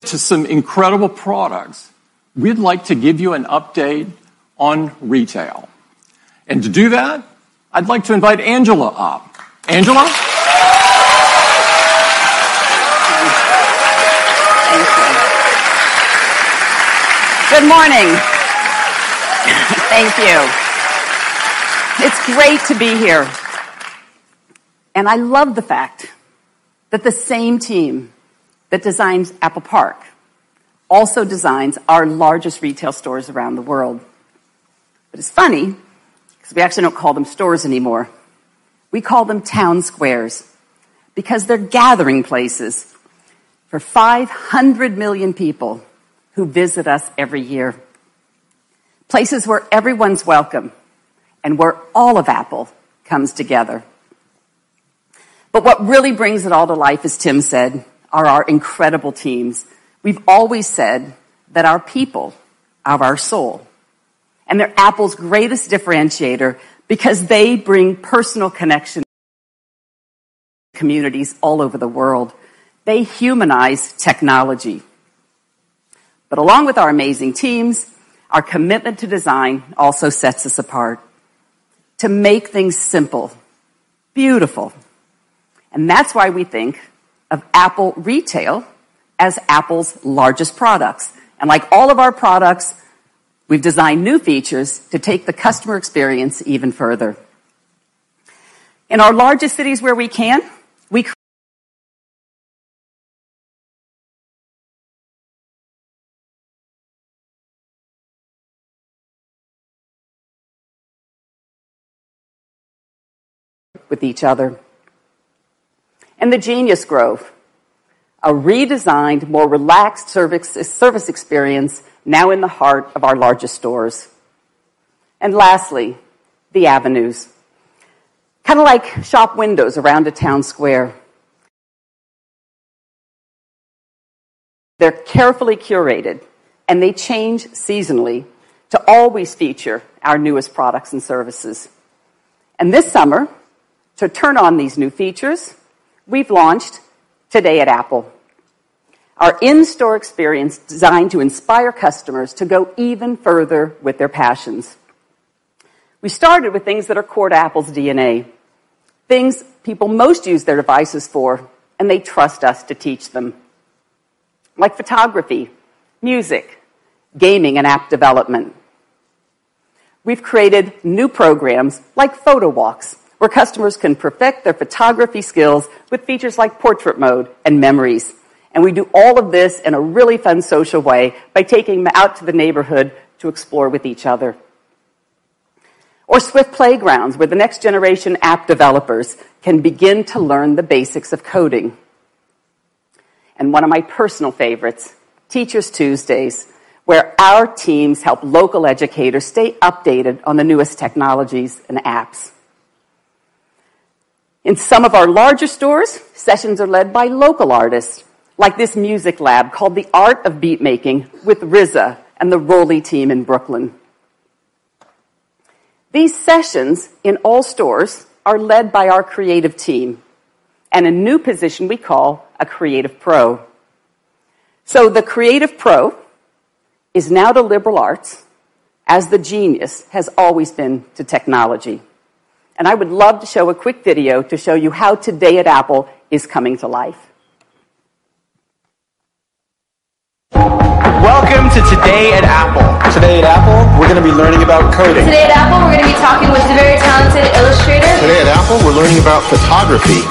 To some incredible products, we'd like to give you an update on retail. And to do that, I'd like to invite Angela up. Angela? Good morning. Thank you. It's great to be here. And I love the fact that the same team that designs Apple Park also designs our largest retail stores around the world. But it's funny, because we actually don't call them stores anymore. We call them town squares, because they're gathering places for 500 million people who visit us every year. Places where everyone's welcome and where all of Apple comes together. But what really brings it all to life, as Tim said, are our incredible teams. We've always said that our people are our soul. And they're Apple's greatest differentiator because they bring personal connection to communities all over the world. They humanize technology. But along with our amazing teams, our commitment to design also sets us apart. To make things simple, beautiful. And that's why we think of Apple Retail as Apple's largest products. And like all of our products, we've designed new features to take the customer experience even further. In our largest cities where we can, we with each other. And the Genius Grove, a redesigned, more relaxed service experience now in the heart of our largest stores. And lastly, the avenues. Kind of like shop windows around a town square. They're carefully curated, and they change seasonally to always feature our newest products and services. And this summer, to turn on these new features, we've launched Today at Apple, our in-store experience designed to inspire customers to go even further with their passions. We started with things that are core to Apple's DNA, things people most use their devices for, and they trust us to teach them, like photography, music, gaming, and app development. We've created new programs like Photo Walks, where customers can perfect their photography skills with features like portrait mode and memories. And we do all of this in a really fun social way by taking them out to the neighborhood to explore with each other. Or Swift Playgrounds, where the next generation app developers can begin to learn the basics of coding. And one of my personal favorites, Teachers Tuesdays, where our teams help local educators stay updated on the newest technologies and apps. In some of our larger stores, sessions are led by local artists, like this music lab called The Art of Beatmaking with RZA and the Rolly team in Brooklyn. These sessions in all stores are led by our creative team and a new position we call a Creative Pro. So the Creative Pro is now to liberal arts as the genius has always been to technology. And I would love to show a quick video to show you how Today at Apple is coming to life. Welcome to Today at Apple. Today at Apple, we're going to be learning about coding. Today at Apple, we're going to be talking with the very talented illustrator. Today at Apple, we're learning about photography.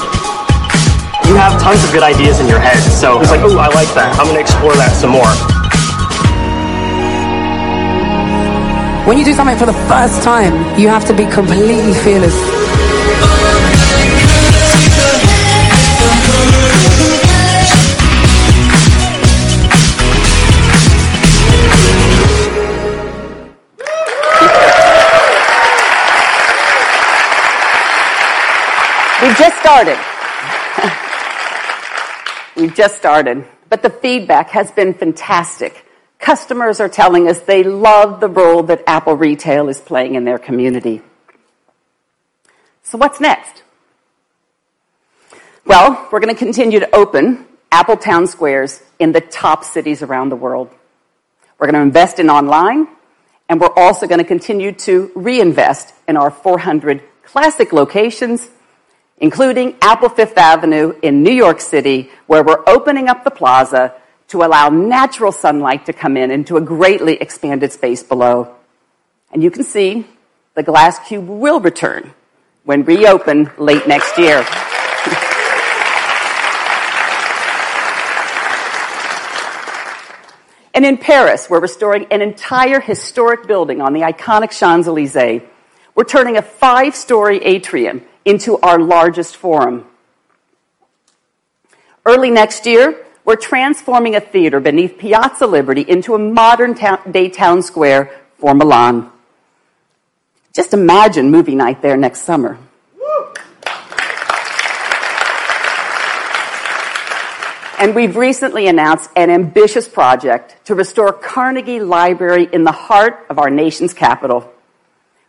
You have tons of good ideas in your head, so it's like, oh, I like that. I'm going to explore that some more. When you do something for the first time, you have to be completely fearless. We've just started. We've just started, but the feedback has been fantastic. Customers are telling us they love the role that Apple Retail is playing in their community. So what's next? Well, we're going to continue to open Apple Town Squares in the top cities around the world. We're going to invest in online, and we're also going to continue to reinvest in our 400 classic locations, including Apple Fifth Avenue in New York City, where we're opening up the plaza to allow natural sunlight to come in into a greatly expanded space below. And you can see the glass cube will return when reopened late next year. And in Paris, we're restoring an entire historic building on the iconic Champs-Élysées. We're turning a 5-story atrium into our largest forum. Early next year, we're transforming a theater beneath Piazza Liberty into a modern-day town square for Milan. Just imagine movie night there next summer. And we've recently announced an ambitious project to restore Carnegie Library in the heart of our nation's capital.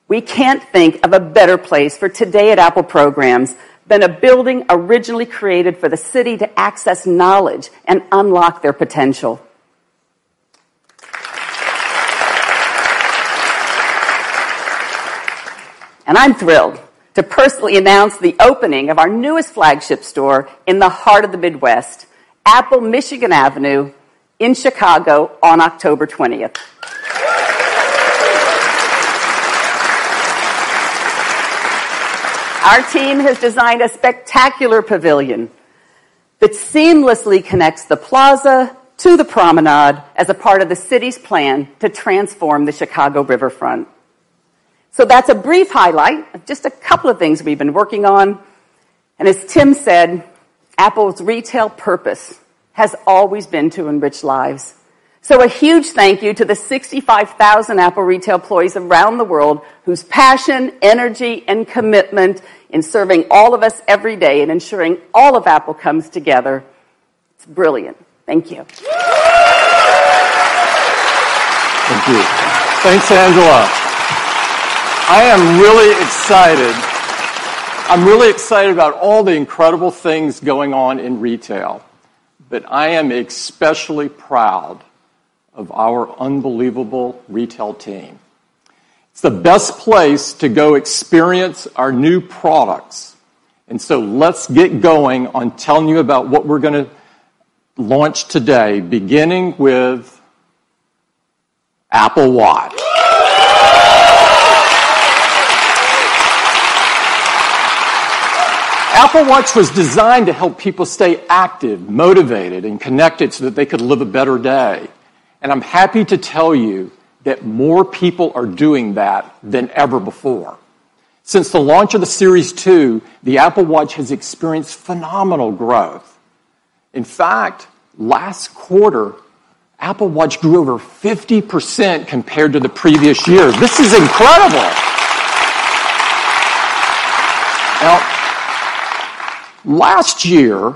We can't think of a better place for Today at Apple programs than a building originally created for the city to access knowledge and unlock their potential. And I'm thrilled to personally announce the opening of our newest flagship store in the heart of the Midwest, Apple Michigan Avenue in Chicago on October 20th. Our team has designed a spectacular pavilion that seamlessly connects the plaza to the promenade as a part of the city's plan to transform the Chicago riverfront. So that's a brief highlight of just a couple of things we've been working on. And as Tim said, Apple's retail purpose has always been to enrich lives. So a huge thank you to the 65,000 Apple retail employees around the world whose passion, energy, and commitment in serving all of us every day and ensuring all of Apple comes together. It's brilliant. Thank you. Thank you. Thanks, Angela. I am really excited. I'm really excited about all the incredible things going on in retail, but I am especially proud of our unbelievable retail team. It's the best place to go experience our new products. And so let's get going on telling you about what we're going to launch today, beginning with Apple Watch. Apple Watch was designed to help people stay active, motivated, and connected so that they could live a better day. And I'm happy to tell you that more people are doing that than ever before. Since the launch of the Series 2, the Apple Watch has experienced phenomenal growth. In fact, last quarter, Apple Watch grew over 50% compared to the previous year. This is incredible. Now, last year,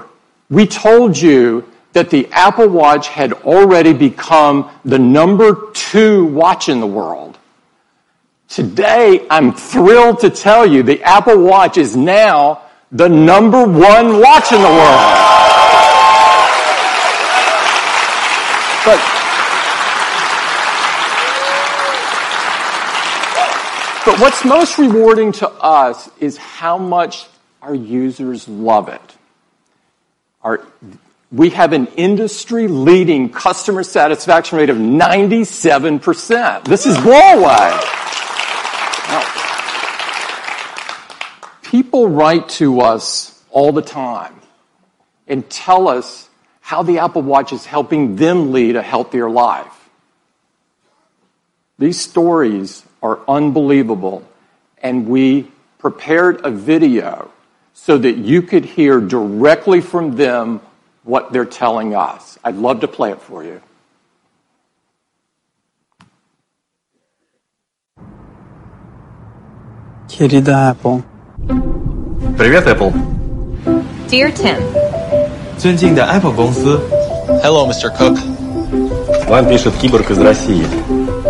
we told you that the Apple Watch had already become the number 2 watch in the world. Today, I'm thrilled to tell you the Apple Watch is now the number 1 watch in the world. But what's most rewarding to us is how much our users love it. We have an industry-leading customer satisfaction rate of 97%. This is blow away. Now, people write to us all the time and tell us how the Apple Watch is helping them lead a healthier life. These stories are unbelievable, and we prepared a video so that you could hear directly from them what they're telling us. I'd love to play it for you. Querida Apple. Привет, Apple. Dear Tim. 尊敬的 Apple 公司。 Hello, Mr. Cook. Вам пишет киборг из России.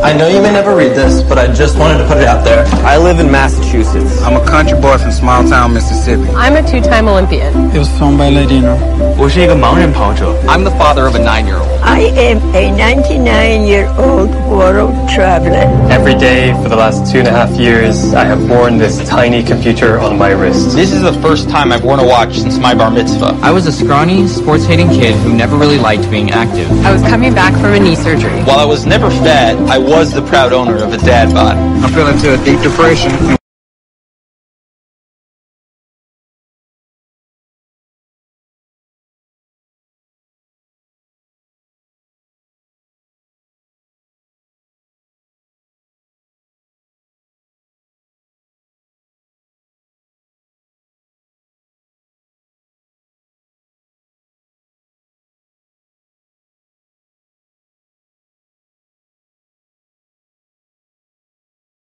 I know you may never read this, but I just wanted to put it out there. I live in Massachusetts. I'm a country boy from small town Mississippi. I'm a two-time Olympian. Eu sou bailarino. 我是一个盲人跑者。 I'm the father of a 9-year-old. I am a 99-year-old world traveler. Every day for the last 2.5 years, I have worn this tiny computer on my wrist. This is the first time I've worn a watch since my bar mitzvah. I was a scrawny, sports-hating kid who never really liked being active. I was coming back from a knee surgery. While I was never fat, I was the proud owner of a dad bod. I fell into a deep depression.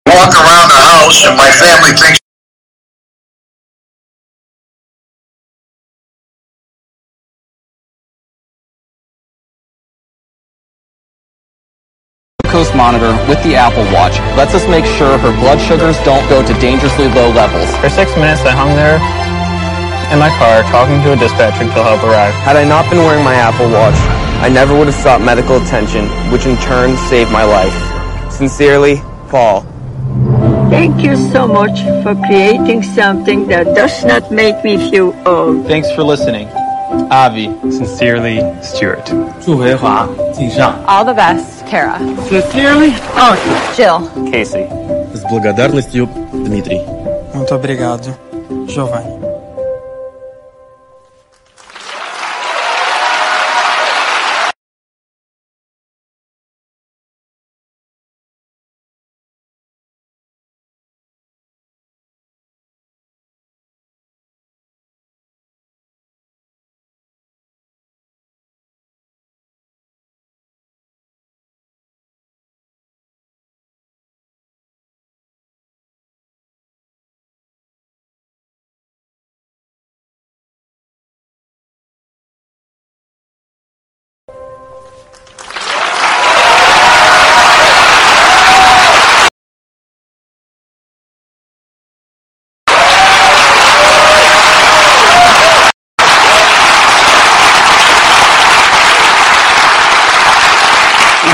Walk around the house and my family thinks Glucose monitor with the Apple Watch lets us make sure her blood sugars don't go to dangerously low levels. For 6 minutes, I hung there in my car talking to a dispatcher until help arrived. Had I not been wearing my Apple Watch, I never would have sought medical attention, which in turn saved my life. Sincerely, Paul. Thank you so much for creating something that does not make me feel old. Thanks for listening. Avi. Sincerely, Stuart. 祝回华，敬上。 All the best, Kara. Sincerely, Jill. Casey. С благодарностью, Дмитрий. Muito obrigado, Giovanni.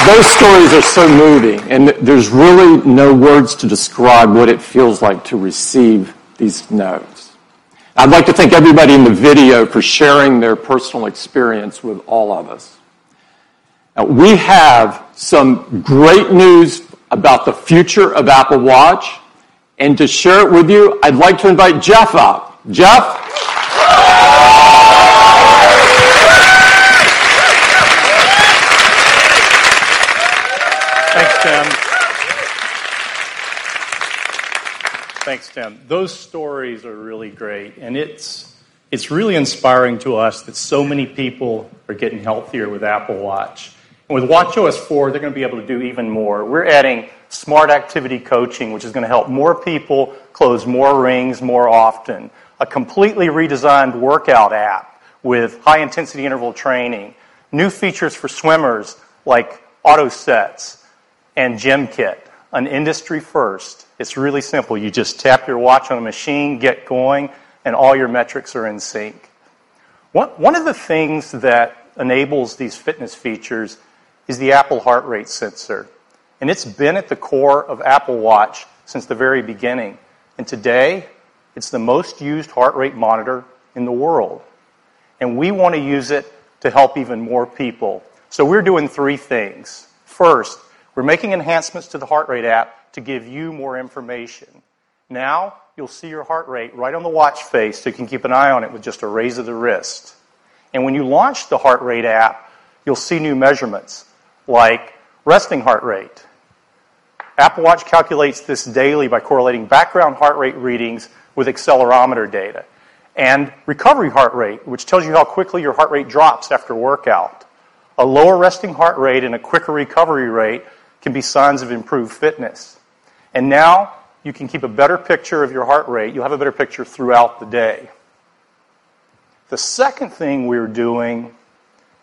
Those stories are so moving, and there's really no words to describe what it feels like to receive these notes. I'd like to thank everybody in the video for sharing their personal experience with all of us. Now, we have some great news about the future of Apple Watch, and to share it with you, I'd like to invite Jeff up. Jeff? Thanks, Tim. Those stories are really great, and it's really inspiring to us that so many people are getting healthier with Apple Watch. And with watchOS 4, they're going to be able to do even more. We're adding smart activity coaching, which is going to help more people close more rings more often. A completely redesigned workout app with high-intensity interval training. New features for swimmers like auto sets and gym kit. An industry first. It's really simple. You just tap your watch on a machine, get going, and all your metrics are in sync. One of the things that enables these fitness features is the Apple heart rate sensor. And it's been at the core of Apple Watch since the very beginning. And today, it's the most used heart rate monitor in the world. And we want to use it to help even more people. So we're doing 3 things. First, we're making enhancements to the heart rate app to give you more information. Now, you'll see your heart rate right on the watch face so you can keep an eye on it with just a raise of the wrist. And when you launch the heart rate app, you'll see new measurements like resting heart rate. Apple Watch calculates this daily by correlating background heart rate readings with accelerometer data. And recovery heart rate, which tells you how quickly your heart rate drops after workout. A lower resting heart rate and a quicker recovery rate can be signs of improved fitness. And now you can keep a better picture of your heart rate. You'll have a better picture throughout the day. The second thing we're doing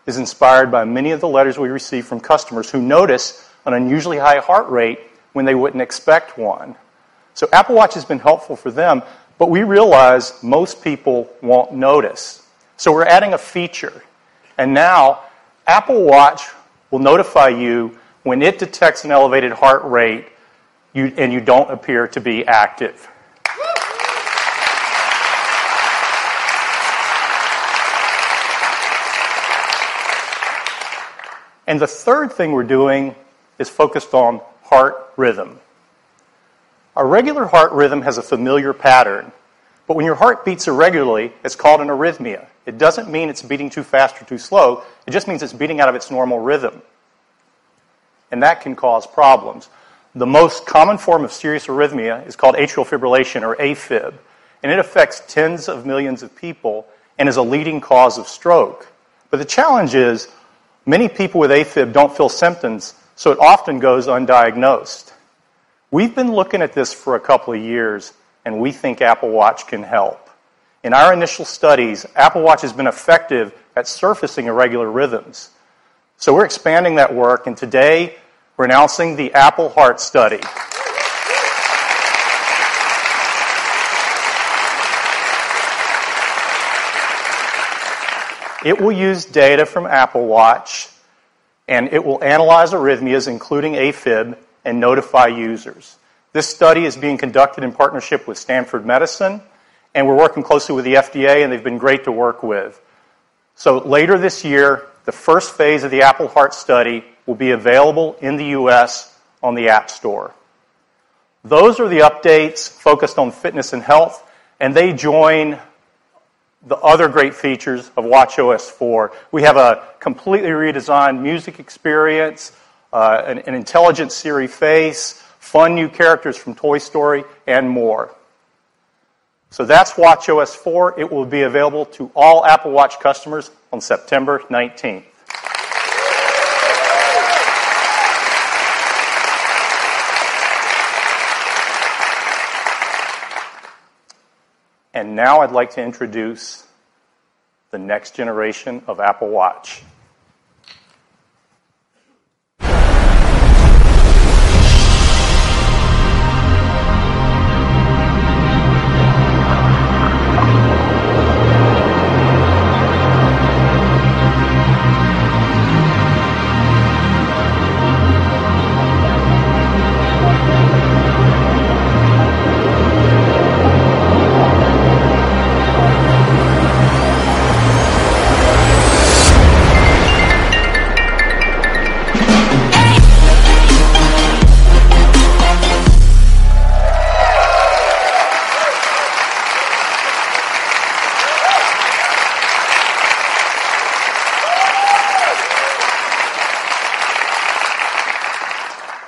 is inspired by many of the letters we receive from customers who notice an unusually high heart rate when they wouldn't expect one. So Apple Watch has been helpful for them, but we realize most people won't notice. So we're adding a feature. And now Apple Watch will notify you when it detects an elevated heart rate and you don't appear to be active. And the third thing we're doing is focused on heart rhythm. A regular heart rhythm has a familiar pattern, but when your heart beats irregularly, it's called an arrhythmia. It doesn't mean it's beating too fast or too slow. It just means it's beating out of its normal rhythm. And that can cause problems. The most common form of serious arrhythmia is called atrial fibrillation, or AFib, and it affects tens of millions of people and is a leading cause of stroke. But the challenge is many people with AFib don't feel symptoms, so it often goes undiagnosed. We've been looking at this for a couple of years, and we think Apple Watch can help. In our initial studies, Apple Watch has been effective at surfacing irregular rhythms. So we're expanding that work, and today we're announcing the Apple Heart Study. It will use data from Apple Watch, and it will analyze arrhythmias, including AFib, and notify users. This study is being conducted in partnership with Stanford Medicine, and we're working closely with the FDA, and they've been great to work with. So later this year, the first phase of the Apple Heart Study will be available in the U.S. on the App Store. Those are the updates focused on fitness and health, and they join the other great features of watchOS 4. We have a completely redesigned music experience, an intelligent Siri face, fun new characters from Toy Story, and more. So that's watchOS 4. It will be available to all Apple Watch customers on September 19th. And now I'd like to introduce the next generation of Apple Watch.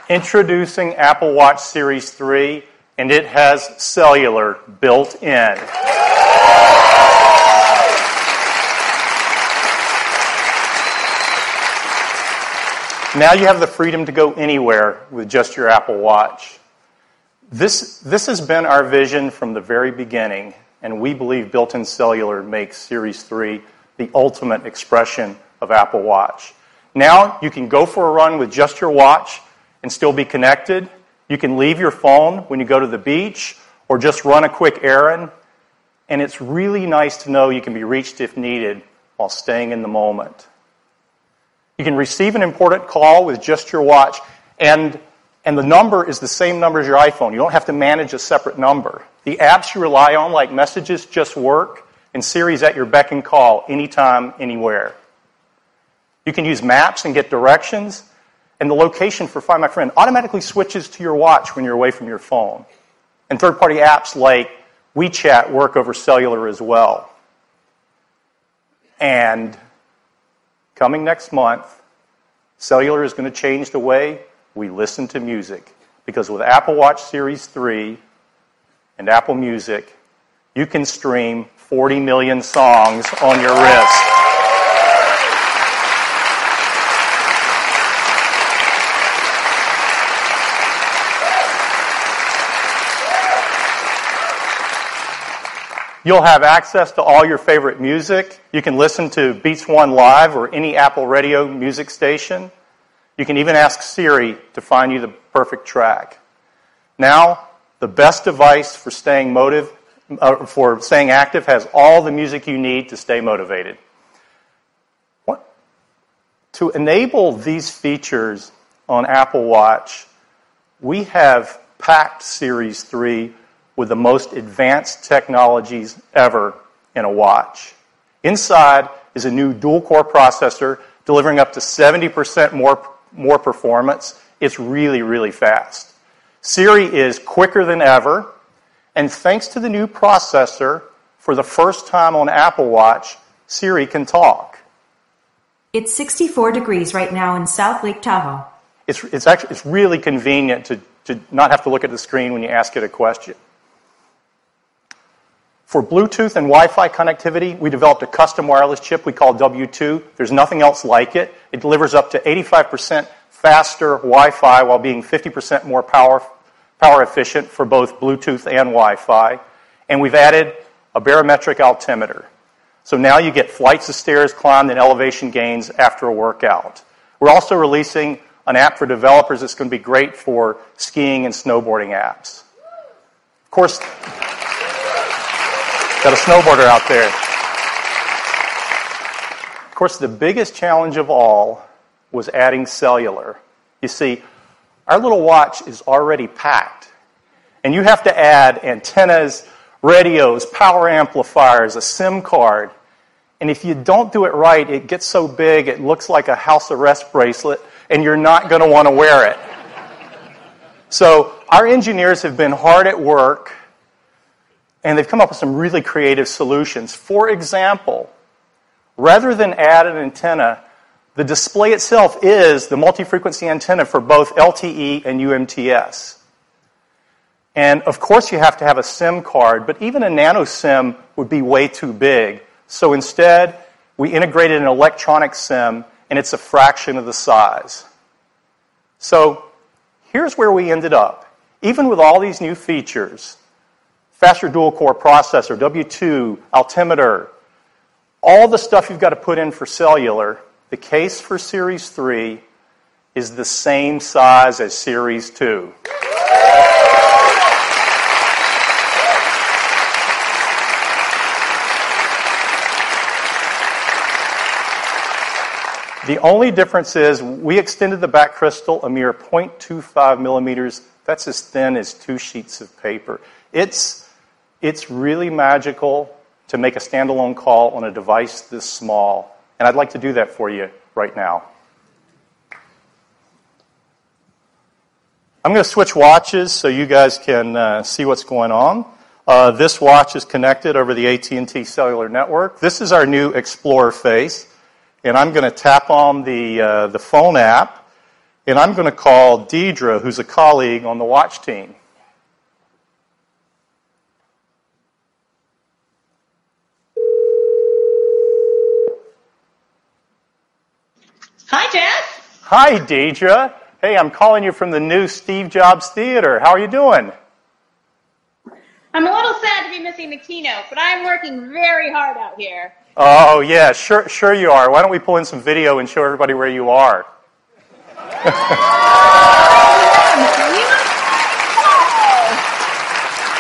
Introducing Apple Watch Series 3, and it has cellular built in. Now you have the freedom to go anywhere with just your Apple Watch. This has been our vision from the very beginning, and we believe built-in cellular makes Series 3 the ultimate expression of Apple Watch. Now you can go for a run with just your watch and still be connected. You can leave your phone when you go to the beach or just run a quick errand. And it's really nice to know you can be reached if needed while staying in the moment. You can receive an important call with just your watch, and the number is the same number as your iPhone. You don't have to manage a separate number. The apps you rely on, like Messages, just work, and Siri's at your beck and call anytime, anywhere. You can use maps and get directions, and the location for Find My Friend automatically switches to your watch when you're away from your phone. And third-party apps like WeChat work over cellular as well. And coming next month, cellular is going to change the way we listen to music. Because with Apple Watch Series 3 and Apple Music, you can stream 40 million songs on your wrist. You'll have access to all your favorite music. You can listen to Beats One Live or any Apple Radio music station. You can even ask Siri to find you the perfect track. Now, the best device for staying active has all the music you need to stay motivated. To enable these features on Apple Watch, we have packed Series 3 with the most advanced technologies ever in a watch. Inside is a new dual-core processor delivering up to 70% more performance. It's really, really fast. Siri is quicker than ever, and thanks to the new processor, for the first time on Apple Watch, Siri can talk. It's 64 degrees right now in South Lake Tahoe. It's really convenient to not have to look at the screen when you ask it a question. For Bluetooth and Wi-Fi connectivity, we developed a custom wireless chip we call W2. There's nothing else like it. It delivers up to 85% faster Wi-Fi while being 50% more power efficient for both Bluetooth and Wi-Fi. And we've added a barometric altimeter. So now you get flights of stairs climbed and elevation gains after a workout. We're also releasing an app for developers that's going to be great for skiing and snowboarding apps. Of course, got a snowboarder out there. Of course, the biggest challenge of all was adding cellular. You see, our little watch is already packed, and you have to add antennas, radios, power amplifiers, a SIM card. And if you don't do it right, it gets so big it looks like a house arrest bracelet, and you're not going to want to wear it. So our engineers have been hard at work, and they've come up with some really creative solutions. For example, rather than add an antenna, the display itself is the multi-frequency antenna for both LTE and UMTS. And of course you have to have a SIM card, but even a nano SIM would be way too big. So instead, we integrated an electronic SIM, and it's a fraction of the size. So here's where we ended up. Even with all these new features, faster dual-core processor, W2, altimeter, all the stuff you've got to put in for cellular, the case for Series 3 is the same size as Series 2. The only difference is we extended the back crystal a mere 0.25 millimeters. That's as thin as 2 sheets of paper. It's really magical to make a standalone call on a device this small. And I'd like to do that for you right now. I'm going to switch watches so you guys can see what's going on. This watch is connected over the AT&T cellular network. This is our new Explorer face. And I'm going to tap on the phone app, and I'm going to call Deidre, who's a colleague on the watch team. Hi, Jeff. Hi, Deidre. Hey, I'm calling you from the new Steve Jobs Theater. How are you doing? I'm a little sad to be missing the keynote, but I'm working very hard out here. Oh, yeah, sure you are. Why don't we pull in some video and show everybody where you are?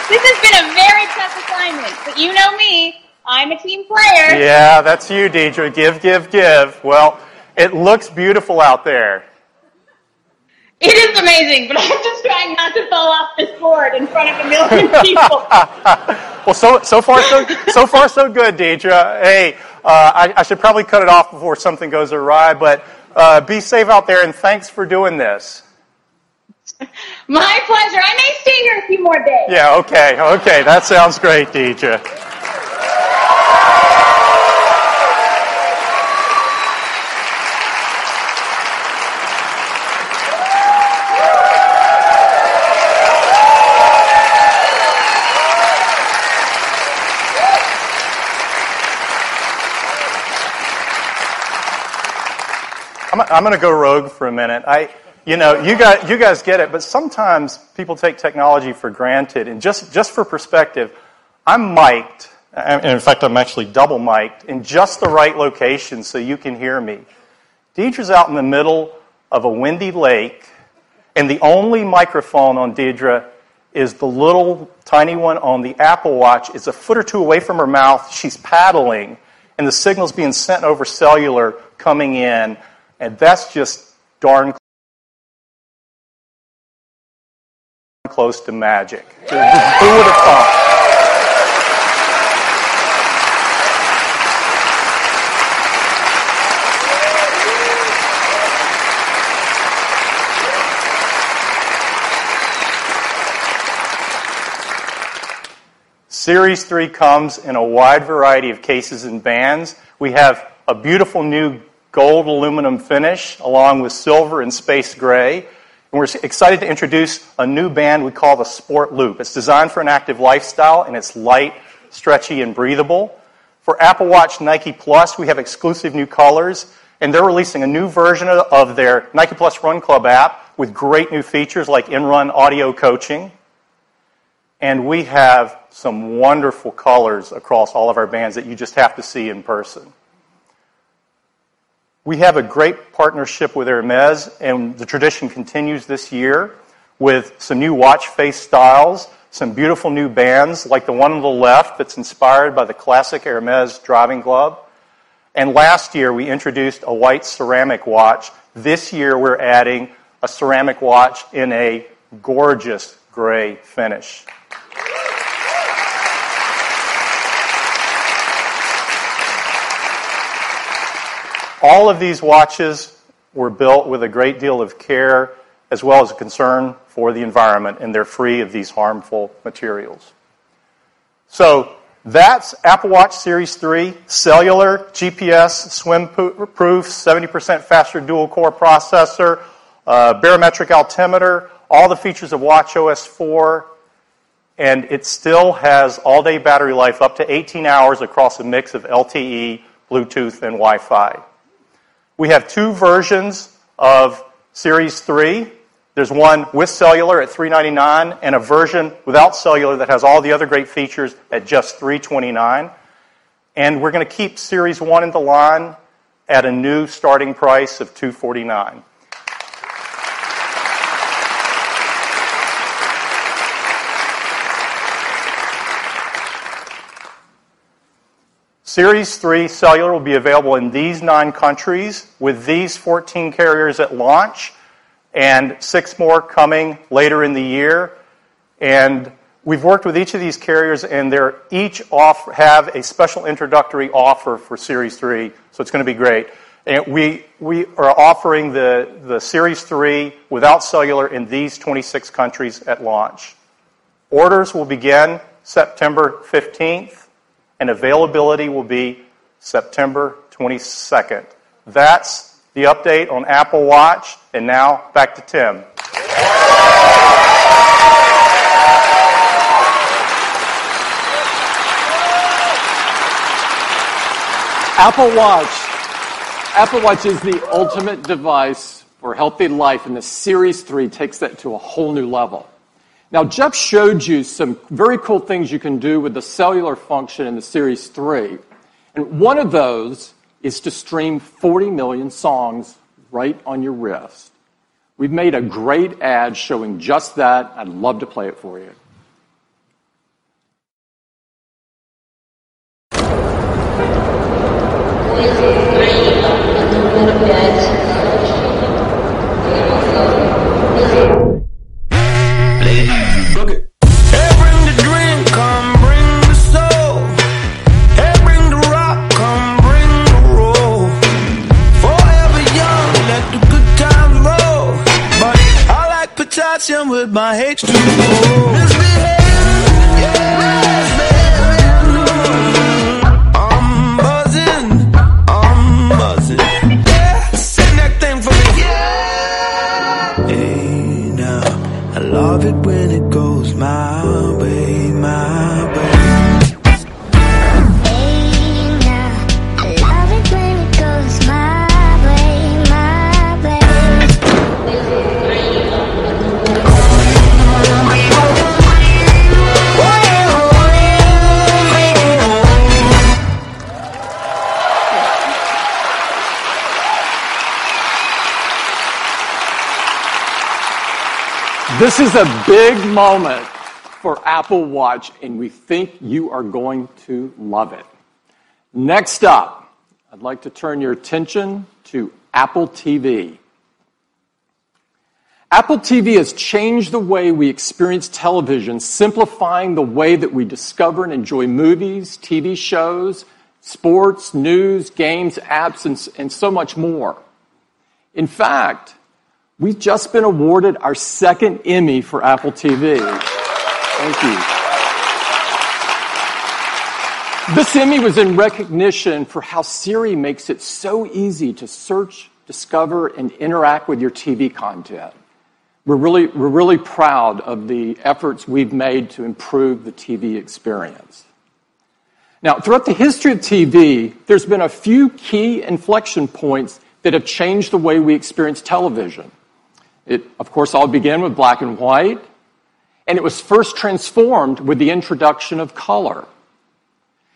This has been a very tough assignment, but you know me. I'm a team player. Yeah, that's you, Deidre. Give. Well, it looks beautiful out there. It is amazing, but I'm just trying not to fall off this board in front of a million people. Well, so far so good, Deidre. Hey, I should probably cut it off before something goes awry, but be safe out there, and thanks for doing this. My pleasure. I may stay here a few more days. Yeah, okay. That sounds great, Deidre. I'm going to go rogue for a minute. You guys get it, but sometimes people take technology for granted. And just for perspective, I'm mic'd, and in fact, I'm actually double mic'd in just the right location so you can hear me. Deidre's out in the middle of a windy lake, and the only microphone on Deidre is the little tiny one on the Apple Watch. It's a foot or two away from her mouth. She's paddling, and the signal's being sent over cellular coming in, and that's just darn close to magic. Who would have thought? Series 3 comes in a wide variety of cases and bands. We have a beautiful new gold aluminum finish along with silver and space gray. And we're excited to introduce a new band we call the Sport Loop. It's designed for an active lifestyle, and it's light, stretchy, and breathable. For Apple Watch Nike Plus, we have exclusive new colors, and they're releasing a new version of their Nike Plus Run Club app with great new features like in-run audio coaching. And we have some wonderful colors across all of our bands that you just have to see in person. We have a great partnership with Hermes, and the tradition continues this year with some new watch face styles, some beautiful new bands like the one on the left that's inspired by the classic Hermes driving glove. And last year we introduced a white ceramic watch. This year we're adding a ceramic watch in a gorgeous gray finish. All of these watches were built with a great deal of care as well as a concern for the environment, and they're free of these harmful materials. So that's Apple Watch Series 3, cellular, GPS, swim-proof, 70% faster dual-core processor, barometric altimeter, all the features of watchOS 4, and it still has all-day battery life up to 18 hours across a mix of LTE, Bluetooth, and Wi-Fi. We have two versions of Series 3. There's one with cellular at $399 and a version without cellular that has all the other great features at just $329. And we're going to keep Series 1 in the line at a new starting price of $249. Series 3 cellular will be available in these 9 countries with these 14 carriers at launch and 6 more coming later in the year. And we've worked with each of these carriers, and they're each have a special introductory offer for Series 3, so it's going to be great. And we are offering the Series 3 without cellular in these 26 countries at launch. Orders will begin September 15th. And availability will be September 22nd. That's the update on Apple Watch. And now, back to Tim. Apple Watch is the ultimate device for healthy life, and the Series 3 takes that to a whole new level. Now, Jeff showed you some very cool things you can do with the cellular function in the Series 3. And one of those is to stream 40 million songs right on your wrist. We've made a great ad showing just that. I'd love to play it for you. With my H2O. I'm buzzing. Yeah, send that thing for me. Yeah. Hey, now, I love it when it goes my way, my way. This is a big moment for Apple Watch, and we think you are going to love it. Next up, I'd like to turn your attention to Apple TV. Apple TV has changed the way we experience television, simplifying the way that we discover and enjoy movies, TV shows, sports, news, games, apps, and so much more. In fact, we've just been awarded our second Emmy for Apple TV. Thank you. This Emmy was in recognition for how Siri makes it so easy to search, discover, and interact with your TV content. We're really proud of the efforts we've made to improve the TV experience. Now, throughout the history of TV, there's been a few key inflection points that have changed the way we experience television. It, of course, all began with black and white, and it was first transformed with the introduction of color.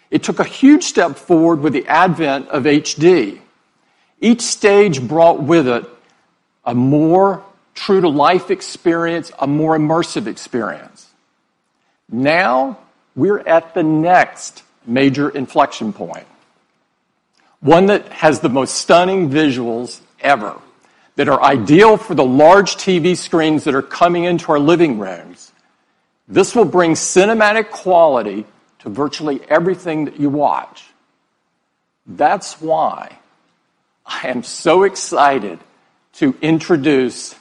It took a huge step forward with the advent of HD. Each stage brought with it a more true-to-life experience, a more immersive experience. Now, we're at the next major inflection point, one that has the most stunning visuals ever, that are ideal for the large TV screens that are coming into our living rooms. This will bring cinematic quality to virtually everything that you watch. That's why I am so excited to introduce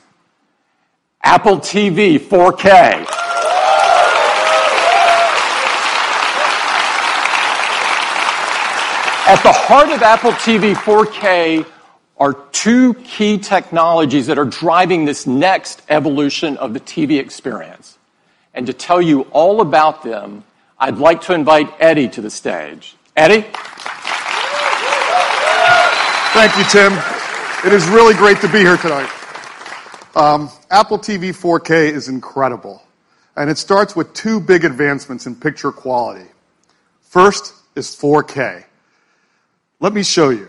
Apple TV 4K. At the heart of Apple TV 4K are two key technologies that are driving this next evolution of the TV experience. And to tell you all about them, I'd like to invite Eddie to the stage. Eddie? Thank you, Tim. It is really great to be here tonight. Apple TV 4K is incredible, and it starts with two big advancements in picture quality. First is 4K. Let me show you.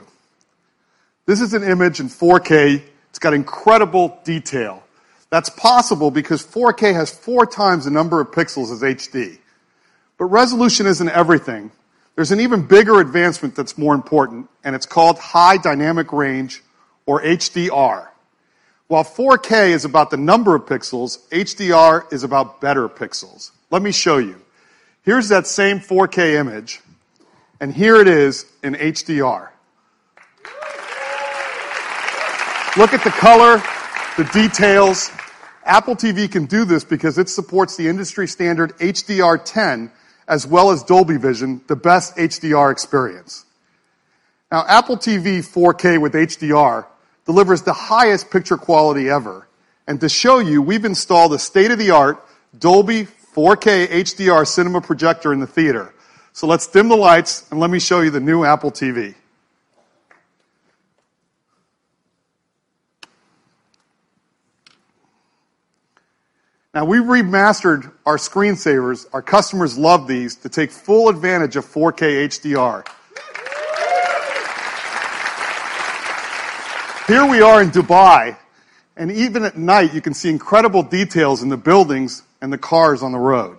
This is an image in 4K. It's got incredible detail. That's possible because 4K has 4 times the number of pixels as HD. But resolution isn't everything. There's an even bigger advancement that's more important, and it's called High Dynamic Range, or HDR. While 4K is about the number of pixels, HDR is about better pixels. Let me show you. Here's that same 4K image, and here it is in HDR. Look at the color, the details. Apple TV can do this because it supports the industry standard HDR10 as well as Dolby Vision, the best HDR experience. Now, Apple TV 4K with HDR delivers the highest picture quality ever. And to show you, we've installed a state-of-the-art Dolby 4K HDR cinema projector in the theater. So let's dim the lights and let me show you the new Apple TV. Now, we've remastered our screensavers. Our customers love these to take full advantage of 4K HDR. Here we are in Dubai, and even at night you can see incredible details in the buildings and the cars on the road.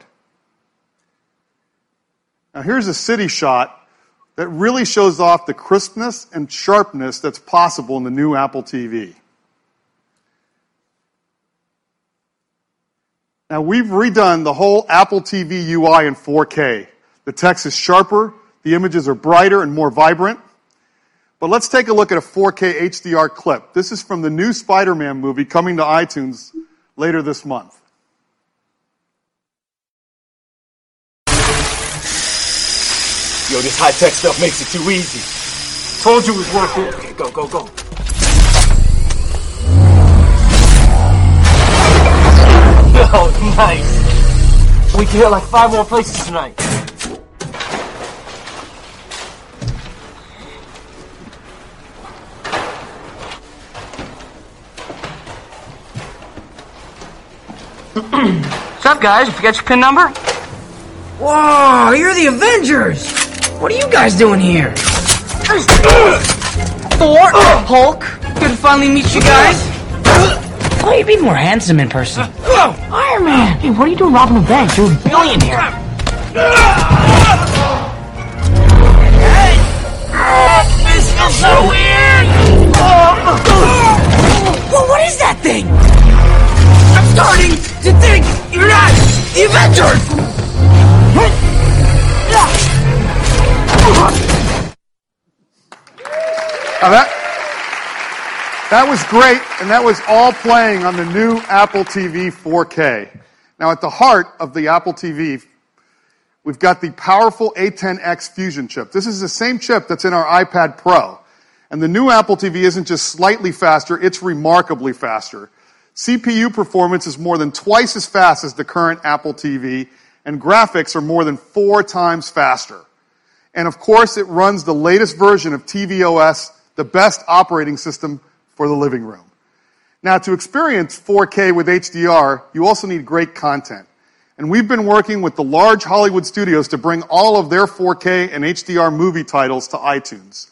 Now here's a city shot that really shows off the crispness and sharpness that's possible in the new Apple TV. Now we've redone the whole Apple TV UI in 4K. The text is sharper, the images are brighter and more vibrant. But let's take a look at a 4K HDR clip. This is from the new Spider-Man movie coming to iTunes later this month. Yo, this high-tech stuff makes it too easy. Told you it was worth it. Okay, go. Yo, nice. We can hit like 5 more places tonight. What's up, guys? You forget your PIN number? Whoa, you're the Avengers! What are you guys doing here? Thor, Hulk, good to finally meet you guys. Oh, you'd be more handsome in person. Iron Man! Hey, what are you doing robbing a bank? You're a billionaire. This feels so weird! Well, what is that thing? I'm starting to think you're not the Avengers! Now that was great, and that was all playing on the new Apple TV 4K. Now, at the heart of the Apple TV, we've got the powerful A10X Fusion chip. This is the same chip that's in our iPad Pro. And the new Apple TV isn't just slightly faster, it's remarkably faster. CPU performance is more than twice as fast as the current Apple TV, and graphics are more than 4 times faster. And of course, it runs the latest version of tvOS, the best operating system for the living room. Now, to experience 4K with HDR, you also need great content. And we've been working with the large Hollywood studios to bring all of their 4K and HDR movie titles to iTunes.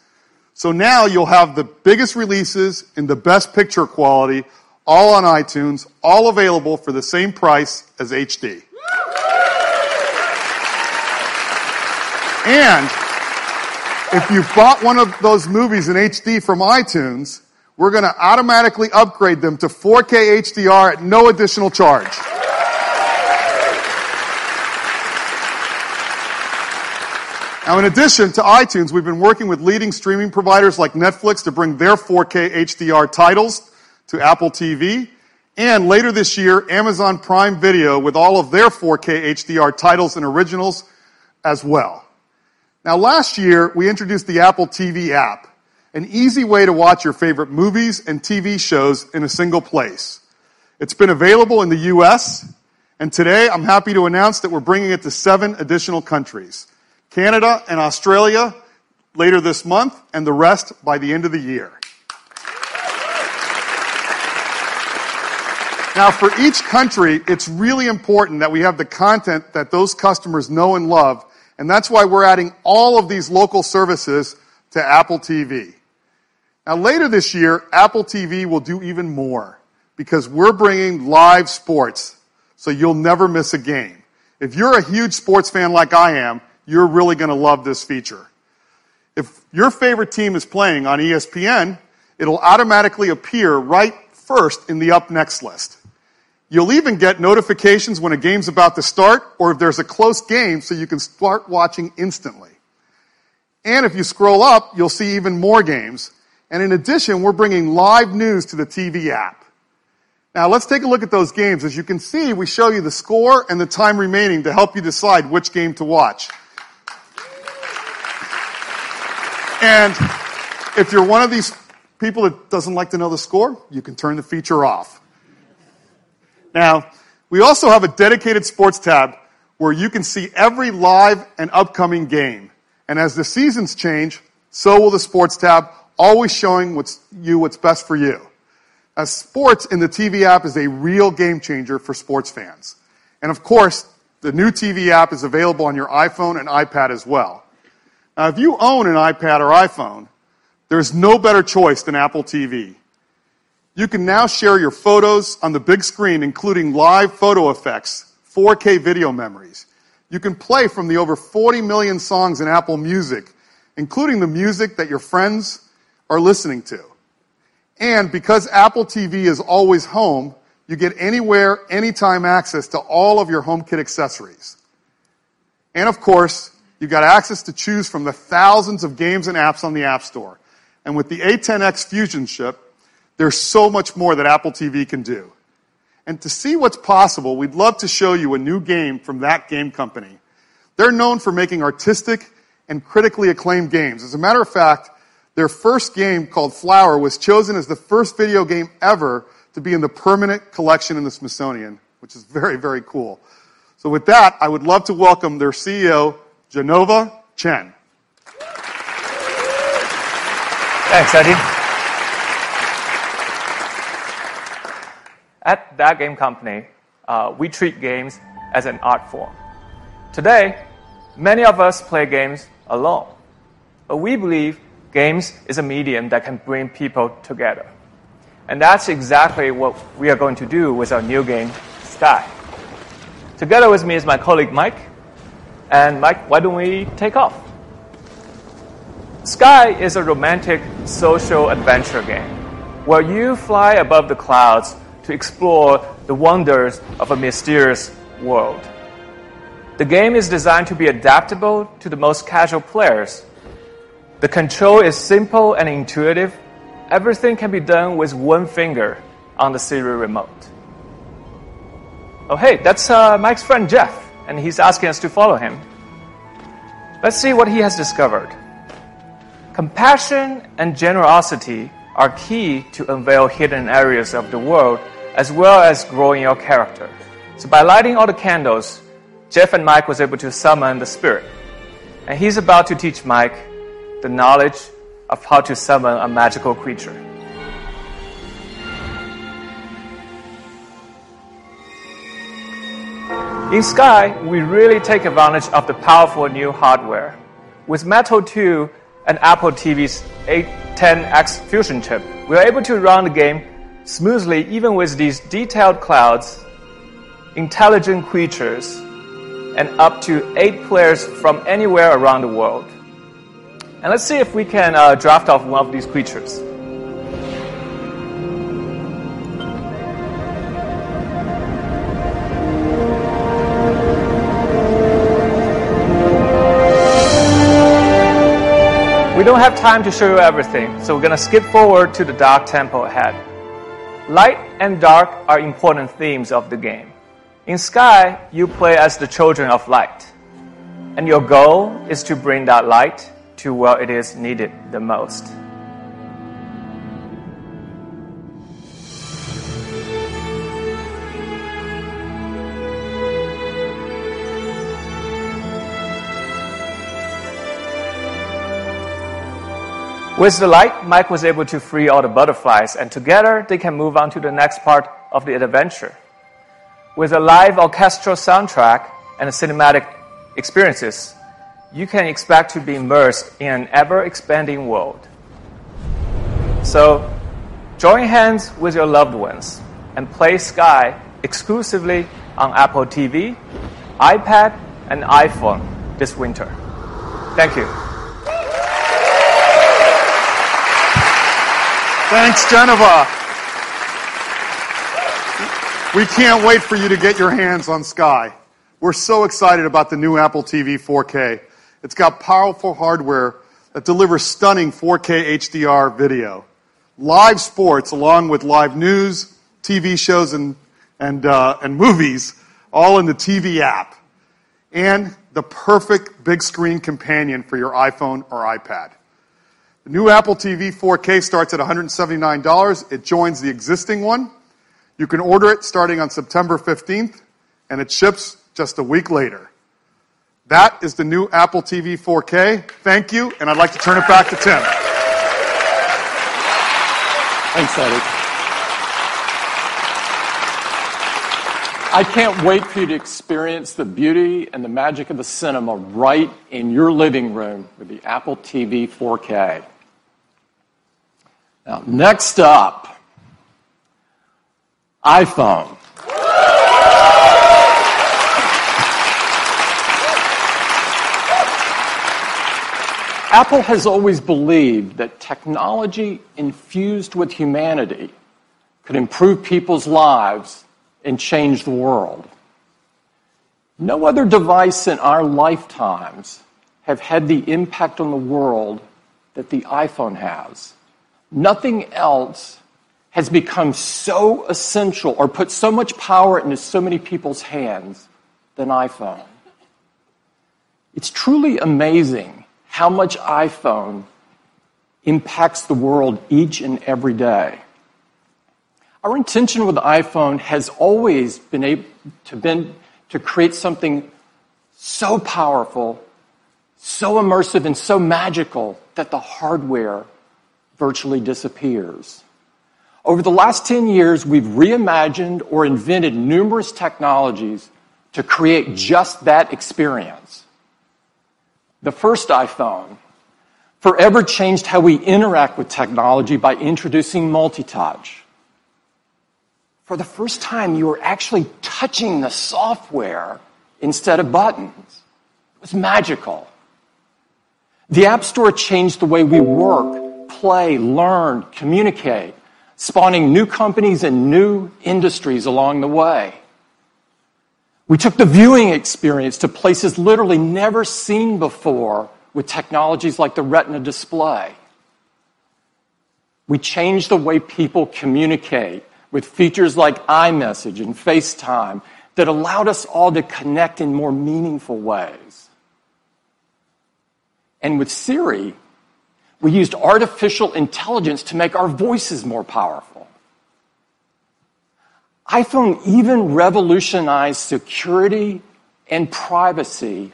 So now you'll have the biggest releases in the best picture quality, all on iTunes, all available for the same price as HD. And if you bought one of those movies in HD from iTunes, we're going to automatically upgrade them to 4K HDR at no additional charge. Now, in addition to iTunes, we've been working with leading streaming providers like Netflix to bring their 4K HDR titles to Apple TV. And later this year, Amazon Prime Video with all of their 4K HDR titles and originals as well. Now, last year, we introduced the Apple TV app, an easy way to watch your favorite movies and TV shows in a single place. It's been available in the US, and today I'm happy to announce that we're bringing it to 7 additional countries: Canada and Australia later this month, and the rest by the end of the year. Now, for each country, it's really important that we have the content that those customers know and love, and that's why we're adding all of these local services to Apple TV. Now, later this year, Apple TV will do even more, because we're bringing live sports, so you'll never miss a game. If you're a huge sports fan like I am, you're really going to love this feature. If your favorite team is playing on ESPN, it'll automatically appear right first in the Up Next list. You'll even get notifications when a game's about to start, or if there's a close game, so you can start watching instantly. And if you scroll up, you'll see even more games. And in addition, we're bringing live news to the TV app. Now, let's take a look at those games. As you can see, we show you the score and the time remaining to help you decide which game to watch. And if you're one of these people that doesn't like to know the score, you can turn the feature off. Now, we also have a dedicated sports tab where you can see every live and upcoming game. And as the seasons change, so will the sports tab, always showing what's best for you. As sports in the TV app is a real game changer for sports fans. And of course, the new TV app is available on your iPhone and iPad as well. Now, if you own an iPad or iPhone, there's no better choice than Apple TV. You can now share your photos on the big screen, including live photo effects, 4K video memories. You can play from the over 40 million songs in Apple Music, including the music that your friends are listening to. And because Apple TV is always home, you get anywhere, anytime access to all of your HomeKit accessories. And of course, you've got access to choose from the thousands of games and apps on the App Store. And with the A10X Fusion chip, there's so much more that Apple TV can do. And to see what's possible, we'd love to show you a new game from that game company. They're known for making artistic and critically acclaimed games. As a matter of fact, their first game, called Flower, was chosen as the first video game ever to be in the permanent collection in the Smithsonian, which is very, very cool. So with that, I would love to welcome their CEO, Genova Chen. Thanks, Eddie. At that game company, we treat games as an art form. Today, many of us play games alone, but we believe games is a medium that can bring people together. And that's exactly what we are going to do with our new game, Sky. Together with me is my colleague Mike. And Mike, why don't we take off? Sky is a romantic social adventure game where you fly above the clouds to explore the wonders of a mysterious world. The game is designed to be adaptable to the most casual players. The control is simple and intuitive. Everything can be done with one finger on the Siri remote. Oh, hey, that's Mike's friend Jeff, and he's asking us to follow him. Let's see what he has discovered. Compassion and generosity are key to unveil hidden areas of the world as well as growing your character. So by lighting all the candles, Jeff and Mike was able to summon the spirit. And he's about to teach Mike the knowledge of how to summon a magical creature. In Sky, we really take advantage of the powerful new hardware. With Metal 2 and Apple TV's A10X Fusion chip, we are able to run the game smoothly even with these detailed clouds, intelligent creatures, and up to 8 players from anywhere around the world. And let's see if we can draft off one of these creatures. We don't have time to show you everything, so we're going to skip forward to the dark temple ahead. Light and dark are important themes of the game. In Sky, you play as the children of light, and your goal is to bring that light to where it is needed the most. With the light, Mike was able to free all the butterflies, and together they can move on to the next part of the adventure. With a live orchestral soundtrack and cinematic experiences, you can expect to be immersed in an ever-expanding world. So, join hands with your loved ones and play Sky exclusively on Apple TV, iPad, and iPhone this winter. Thank you. Thanks, Geneva. We can't wait for you to get your hands on Sky. We're so excited about the new Apple TV 4K. It's got powerful hardware that delivers stunning 4K HDR video, live sports along with live news, TV shows, and movies, all in the TV app, and the perfect big screen companion for your iPhone or iPad. The new Apple TV 4K starts at $179. It joins the existing one. You can order it starting on September 15th, and it ships just a week later. That is the new Apple TV 4K. Thank you, and I'd like to turn it back to Tim. Thanks, Eddie. I can't wait for you to experience the beauty and the magic of the cinema right in your living room with the Apple TV 4K. Now, next up, iPhone. Apple has always believed that technology infused with humanity could improve people's lives and change the world. No other device in our lifetimes have had the impact on the world that the iPhone has. Nothing else has become so essential or put so much power into so many people's hands than iPhone. It's truly amazing how much iPhone impacts the world each and every day. Our intention with the iPhone has always been to create something so powerful, so immersive, and so magical that the hardware virtually disappears. Over the last 10 years, we've reimagined or invented numerous technologies to create just that experience. The first iPhone forever changed how we interact with technology by introducing multi-touch. For the first time, you were actually touching the software instead of buttons. It was magical. The App Store changed the way we work, play, learn, communicate, spawning new companies and new industries along the way. We took the viewing experience to places literally never seen before with technologies like the Retina display. We changed the way people communicate with features like iMessage and FaceTime that allowed us all to connect in more meaningful ways. And with Siri, we used artificial intelligence to make our voices more powerful. iPhone even revolutionized security and privacy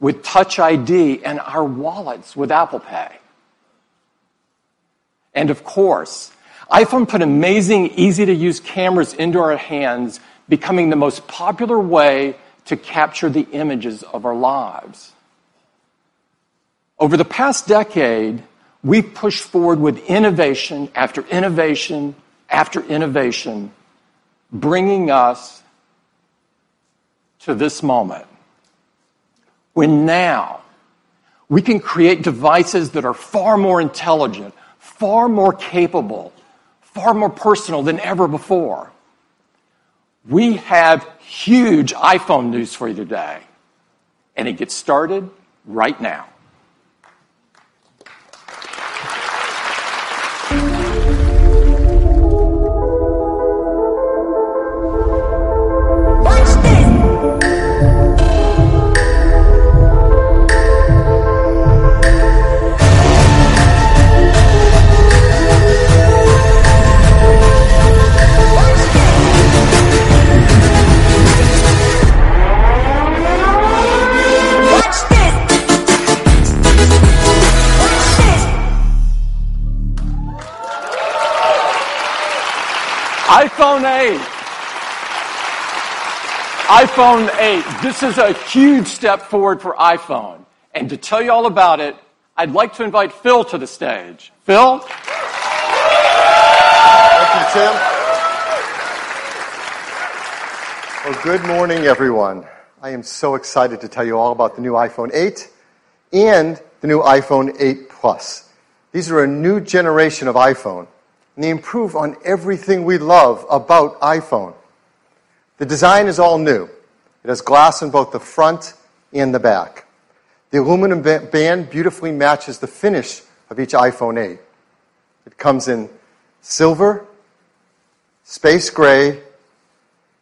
with Touch ID and our wallets with Apple Pay. And of course, iPhone put amazing, easy-to-use cameras into our hands, becoming the most popular way to capture the images of our lives. Over the past decade, we've pushed forward with innovation after innovation after innovation, bringing us to this moment, when now we can create devices that are far more intelligent, far more capable, far more personal than ever before. We have huge iPhone news for you today, and it gets started right now. iPhone 8. iPhone 8. This is a huge step forward for iPhone. And to tell you all about it, I'd like to invite Phil to the stage. Phil? Thank you, Tim. Well, good morning, everyone. I am so excited to tell you all about the new iPhone 8 and the new iPhone 8 Plus. These are a new generation of iPhone, and they improve on everything we love about iPhone. The design is all new. It has glass in both the front and the back. The aluminum band beautifully matches the finish of each iPhone 8. It comes in silver, space gray,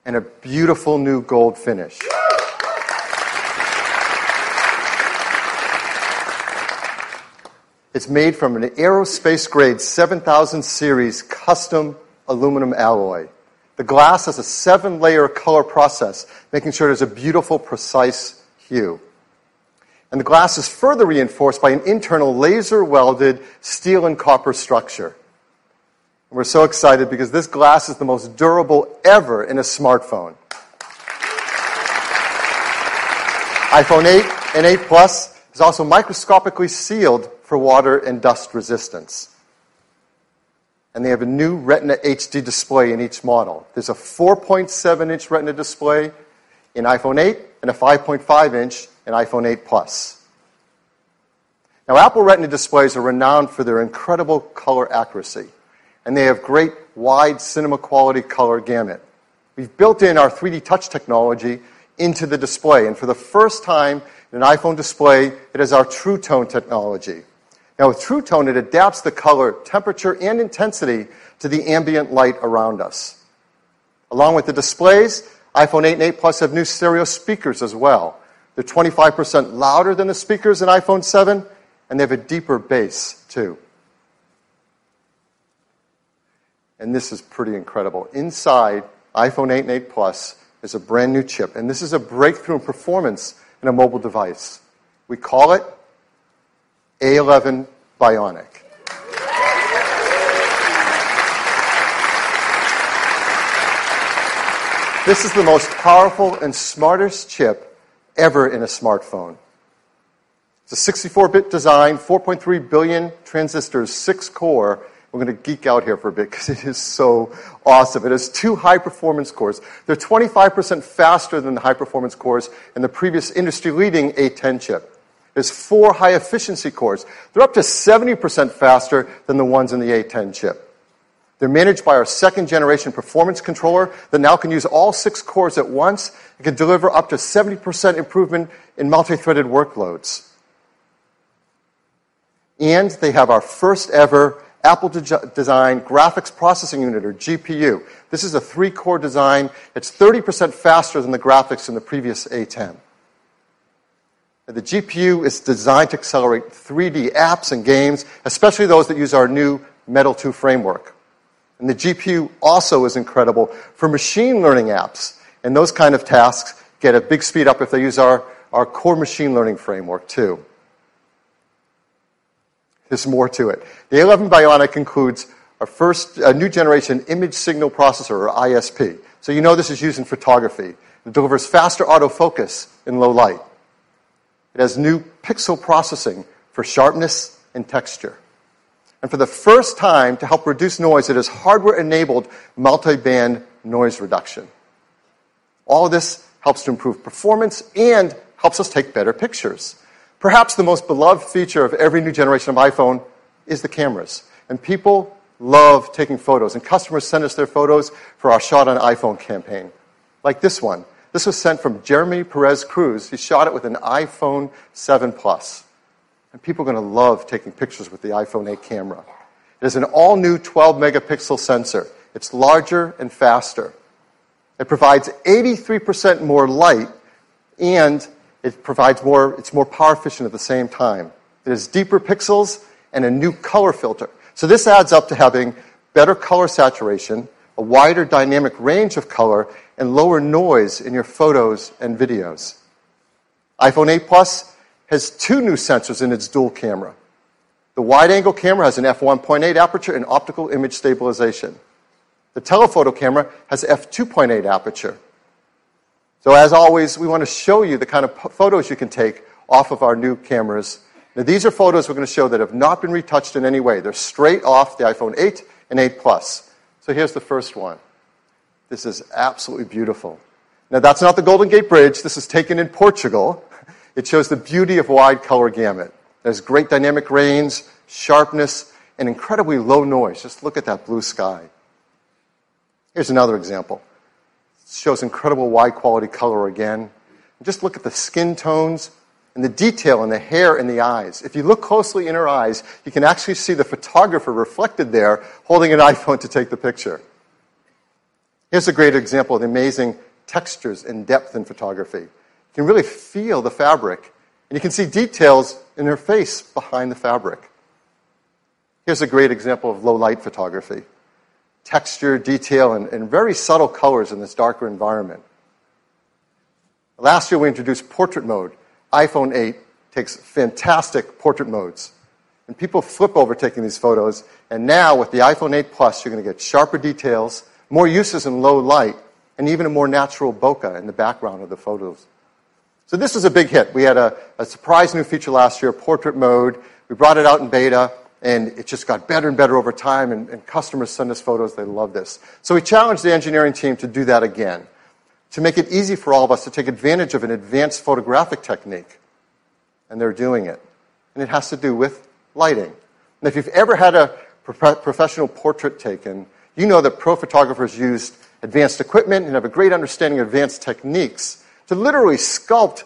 and a beautiful new gold finish. It's made from an aerospace-grade 7000 series custom aluminum alloy. The glass has a 7-layer color process, making sure there's a beautiful, precise hue. And the glass is further reinforced by an internal laser-welded steel and copper structure. And we're so excited because this glass is the most durable ever in a smartphone. iPhone 8 and 8 Plus is also microscopically sealed for water and dust resistance. And they have a new Retina HD display in each model. There's a 4.7-inch Retina display in iPhone 8 and a 5.5-inch in iPhone 8 Plus. Now, Apple Retina displays are renowned for their incredible color accuracy, and they have great wide cinema quality color gamut. We've built in our 3D touch technology into the display, and for the first time in an iPhone display, it has our True Tone technology. Now, with True Tone, it adapts the color, temperature, and intensity to the ambient light around us. Along with the displays, iPhone 8 and 8 Plus have new stereo speakers as well. They're 25% louder than the speakers in iPhone 7, and they have a deeper bass, too. And this is pretty incredible. Inside iPhone 8 and 8 Plus is a brand new chip, and this is a breakthrough in performance in a mobile device. We call it A11 Bionic. This is the most powerful and smartest chip ever in a smartphone. It's a 64-bit design, 4.3 billion transistors, 6-core, We're going to geek out here for a bit because it is so awesome. It has 2 high-performance cores. They're 25% faster than the high-performance cores in the previous industry-leading A10 chip. There's 4 high-efficiency cores. They're up to 70% faster than the ones in the A10 chip. They're managed by our 2nd-generation performance controller that now can use all 6 cores at once and can deliver up to 70% improvement in multi-threaded workloads. And they have our first ever Apple-designed graphics processing unit, or GPU. This is a 3-core design. It's 30% faster than the graphics in the previous A10. And the GPU is designed to accelerate 3D apps and games, especially those that use our new Metal 2 framework. And the GPU also is incredible for machine learning apps. And those kind of tasks get a big speed up if they use our core machine learning framework, too. There's more to it. The A11 Bionic includes our first new generation image signal processor, or ISP. So you know this is used in photography. It delivers faster autofocus in low light. It has new pixel processing for sharpness and texture. And for the first time, to help reduce noise, it has hardware-enabled multi-band noise reduction. All of this helps to improve performance and helps us take better pictures. Perhaps the most beloved feature of every new generation of iPhone is the cameras. And people love taking photos. And customers send us their photos for our Shot on iPhone campaign. Like this one. This was sent from Jeremy Perez Cruz. He shot it with an iPhone 7 Plus. And people are going to love taking pictures with the iPhone 8 camera. It is an all-new 12-megapixel sensor. It's larger and faster. It provides 83% more light, and it's more power efficient at the same time. It has deeper pixels and a new color filter. So this adds up to having better color saturation, a wider dynamic range of color, and lower noise in your photos and videos. iPhone 8 Plus has 2 new sensors in its dual camera. The wide-angle camera has an f1.8 aperture and optical image stabilization. The telephoto camera has f2.8 aperture. So as always, we want to show you the kind of photos you can take off of our new cameras. Now, these are photos we're going to show that have not been retouched in any way. They're straight off the iPhone 8 and 8 Plus. So here's the first one. This is absolutely beautiful. Now, that's not the Golden Gate Bridge. This is taken in Portugal. It shows the beauty of wide color gamut. There's great dynamic range, sharpness, and incredibly low noise. Just look at that blue sky. Here's another example. It shows incredible wide quality color again. And just look at the skin tones and the detail in the hair and the eyes. If you look closely in her eyes, you can actually see the photographer reflected there holding an iPhone to take the picture. Here's a great example of the amazing textures and depth in photography. You can really feel the fabric, and you can see details in her face behind the fabric. Here's a great example of low-light photography. Texture, detail, and very subtle colors in this darker environment. Last year we introduced portrait mode. iPhone 8 takes fantastic portrait modes. And people flip over taking these photos, and now with the iPhone 8 Plus, you're going to get sharper details, more uses in low light, and even a more natural bokeh in the background of the photos. So this was a big hit. We had a surprise new feature last year, portrait mode. We brought it out in beta, and it just got better and better over time, and customers send us photos. They love this. So we challenged the engineering team to do that again, to make it easy for all of us to take advantage of an advanced photographic technique. And they're doing it. And it has to do with lighting. And if you've ever had a professional portrait taken, you know that pro photographers used advanced equipment and have a great understanding of advanced techniques to literally sculpt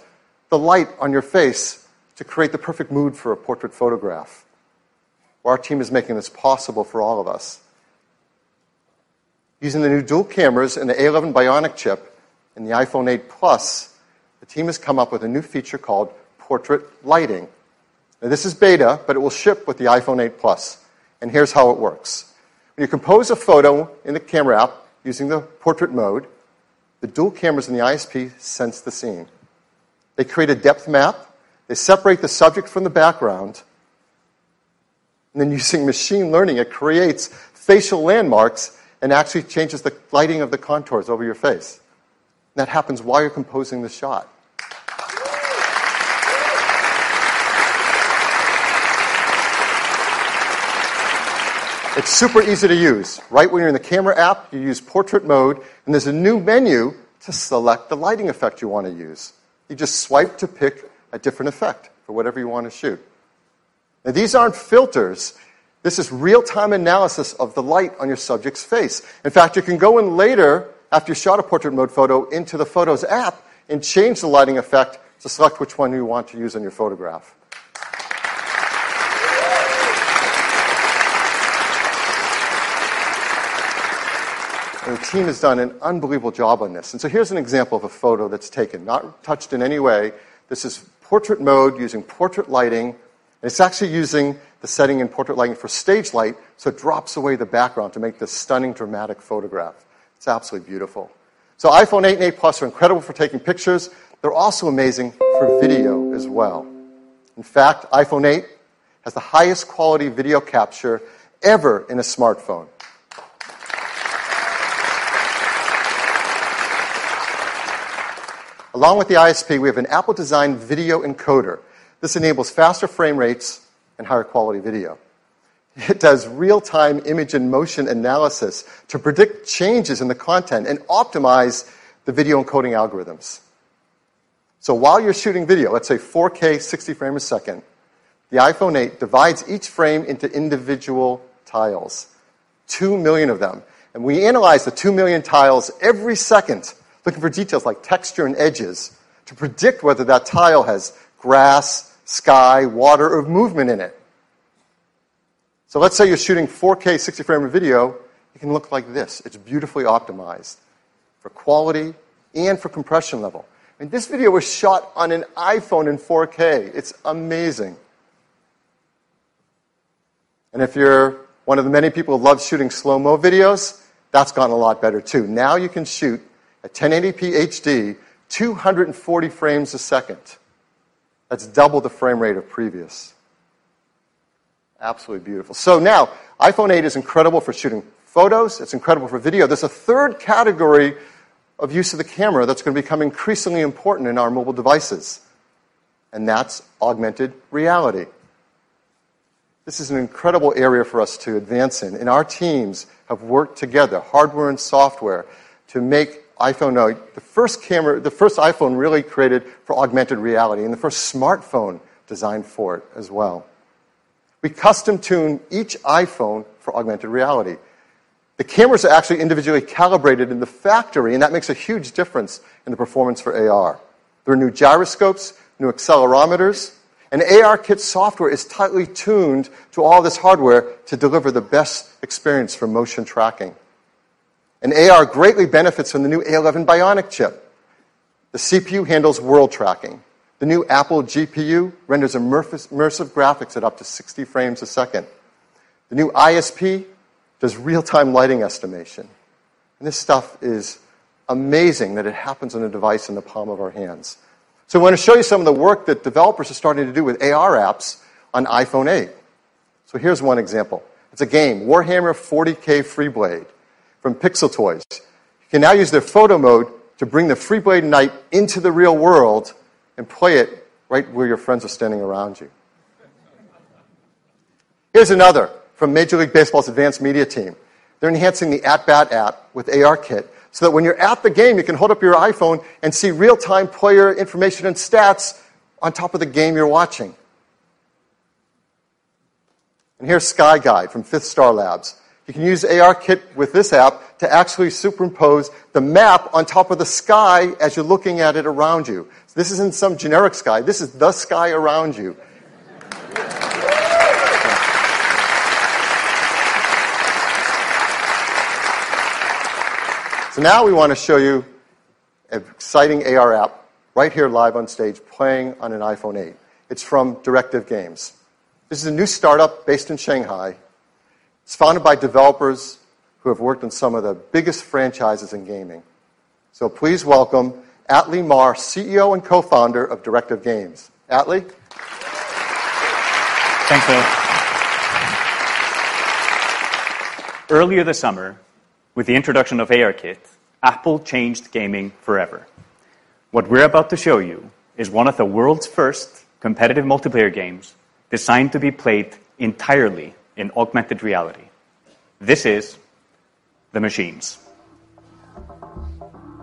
the light on your face to create the perfect mood for a portrait photograph. Well, our team is making this possible for all of us. Using the new dual cameras and the A11 Bionic chip and the iPhone 8 Plus, the team has come up with a new feature called portrait lighting. Now, this is beta, but it will ship with the iPhone 8 Plus. And here's how it works. When you compose a photo in the camera app using the portrait mode, the dual cameras in the ISP sense the scene. They create a depth map. They separate the subject from the background. And then using machine learning, it creates facial landmarks and actually changes the lighting of the contours over your face. And that happens while you're composing the shot. It's super easy to use. Right when you're in the camera app, you use portrait mode, and there's a new menu to select the lighting effect you want to use. You just swipe to pick a different effect for whatever you want to shoot. Now, these aren't filters. This is real-time analysis of the light on your subject's face. In fact, you can go in later, after you shot a portrait mode photo, into the Photos app and change the lighting effect to select which one you want to use on your photograph. And the team has done an unbelievable job on this. And so here's an example of a photo that's taken, not touched in any way. This is portrait mode using portrait lighting. And it's actually using the setting in portrait lighting for stage light, so it drops away the background to make this stunning, dramatic photograph. It's absolutely beautiful. So iPhone 8 and 8 Plus are incredible for taking pictures. They're also amazing for video as well. In fact, iPhone 8 has the highest quality video capture ever in a smartphone. Along with the ISP, we have an Apple-designed video encoder. This enables faster frame rates and higher quality video. It does real-time image and motion analysis to predict changes in the content and optimize the video encoding algorithms. So while you're shooting video, let's say 4K 60 frames a second, the iPhone 8 divides each frame into individual tiles, 2 million of them. And we analyze the 2 million tiles every second, looking for details like texture and edges to predict whether that tile has grass, sky, water, or movement in it. So let's say you're shooting 4K 60 frame video, it can look like this. It's beautifully optimized for quality and for compression level. And this video was shot on an iPhone in 4K. It's amazing. And if you're one of the many people who love shooting slow-mo videos, that's gotten a lot better too. Now you can shoot at 1080p HD, 240 frames a second. That's double the frame rate of previous. Absolutely beautiful. So now, iPhone 8 is incredible for shooting photos. It's incredible for video. There's a third category of use of the camera that's going to become increasingly important in our mobile devices, and that's augmented reality. This is an incredible area for us to advance in, and our teams have worked together, hardware and software, to make iPhone 8 the first iPhone really created for augmented reality, and the first smartphone designed for it as well. We custom-tune each iPhone for augmented reality. The cameras are actually individually calibrated in the factory, and that makes a huge difference in the performance for AR. There are new gyroscopes, new accelerometers, and ARKit software is tightly tuned to all this hardware to deliver the best experience for motion tracking. And AR greatly benefits from the new A11 Bionic chip. The CPU handles world tracking. The new Apple GPU renders immersive graphics at up to 60 frames a second. The new ISP does real-time lighting estimation. And this stuff is amazing that it happens on a device in the palm of our hands. So I want to show you some of the work that developers are starting to do with AR apps on iPhone 8. So here's one example. It's a game, Warhammer 40K Freeblade from Pixel Toys. You can now use their photo mode to bring the Freeblade Knight into the real world and play it right where your friends are standing around you. Here's another from Major League Baseball's advanced media team. They're enhancing the At-Bat app with ARKit so that when you're at the game, you can hold up your iPhone and see real-time player information and stats on top of the game you're watching. And here's Sky Guide from Fifth Star Labs. You can use ARKit with this app to actually superimpose the map on top of the sky as you're looking at it around you. So this isn't some generic sky. This is the sky around you. So now we want to show you an exciting AR app right here live on stage playing on an iPhone 8. It's from Directive Games. This is a new startup based in Shanghai. It's founded by developers who have worked on some of the biggest franchises in gaming. So please welcome Atlee Mar, CEO and co-founder of Directive Games. Atlee? Thanks, Phil. Earlier this summer, with the introduction of ARKit, Apple changed gaming forever. What we're about to show you is one of the world's first competitive multiplayer games designed to be played entirely in augmented reality. This is the machines.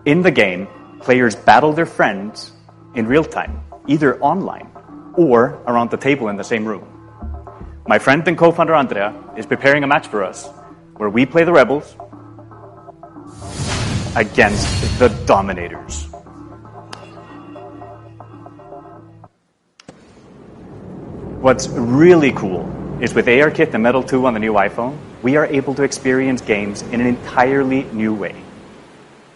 In the game, players battle their friends in real time, either online or around the table in the same room. My friend and co-founder Andrea is preparing a match for us where we play the rebels against the dominators. What's really cool is with ARKit and Metal 2 on the new iPhone, we are able to experience games in an entirely new way.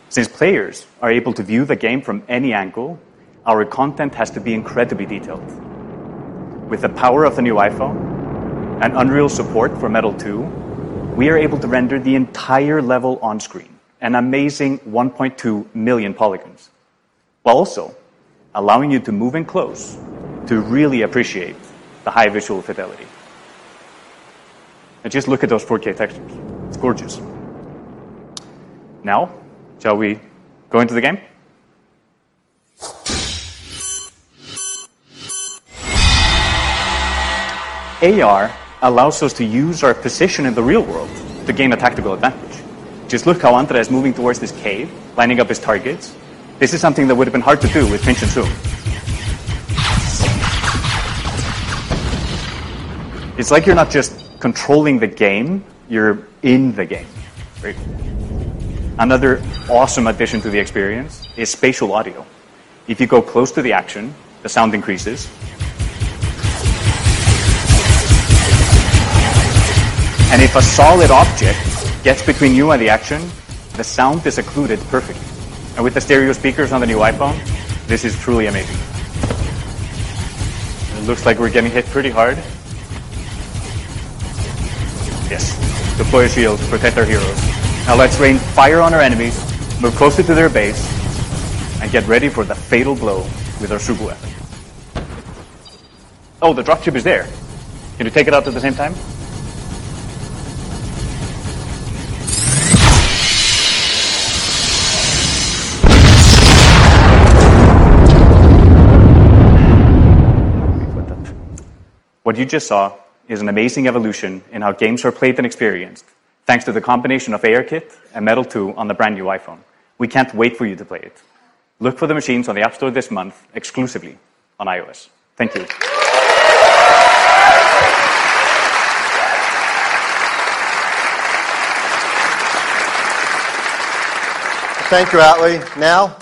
Since players are able to view the game from any angle, our content has to be incredibly detailed. With the power of the new iPhone and Unreal support for Metal 2, we are able to render the entire level on screen, an amazing 1.2 million polygons, while also allowing you to move in close to really appreciate the high visual fidelity. And just look at those 4K textures. It's gorgeous. Now, shall we go into the game? AR allows us to use our position in the real world to gain a tactical advantage. Just look how Andrea is moving towards this cave, lining up his targets. This is something that would have been hard to do with pinch and zoom. It's like you're not just controlling the game, you're in the game. Right? Another awesome addition to the experience is spatial audio. If you go close to the action, the sound increases. And if a solid object gets between you and the action, the sound is occluded perfectly. And with the stereo speakers on the new iPhone, this is truly amazing. It looks like we're getting hit pretty hard. Yes. Deploy a shield, protect our heroes. Now let's rain fire on our enemies, move closer to their base, and get ready for the fatal blow with our super weapon. Oh, the dropship is there. Can you take it out at the same time? What you just saw is an amazing evolution in how games are played and experienced, thanks to the combination of ARKit and Metal 2 on the brand new iPhone. We can't wait for you to play it. Look for the machines on the App Store this month, exclusively on iOS. Thank you. Thank you, Atlee. Now,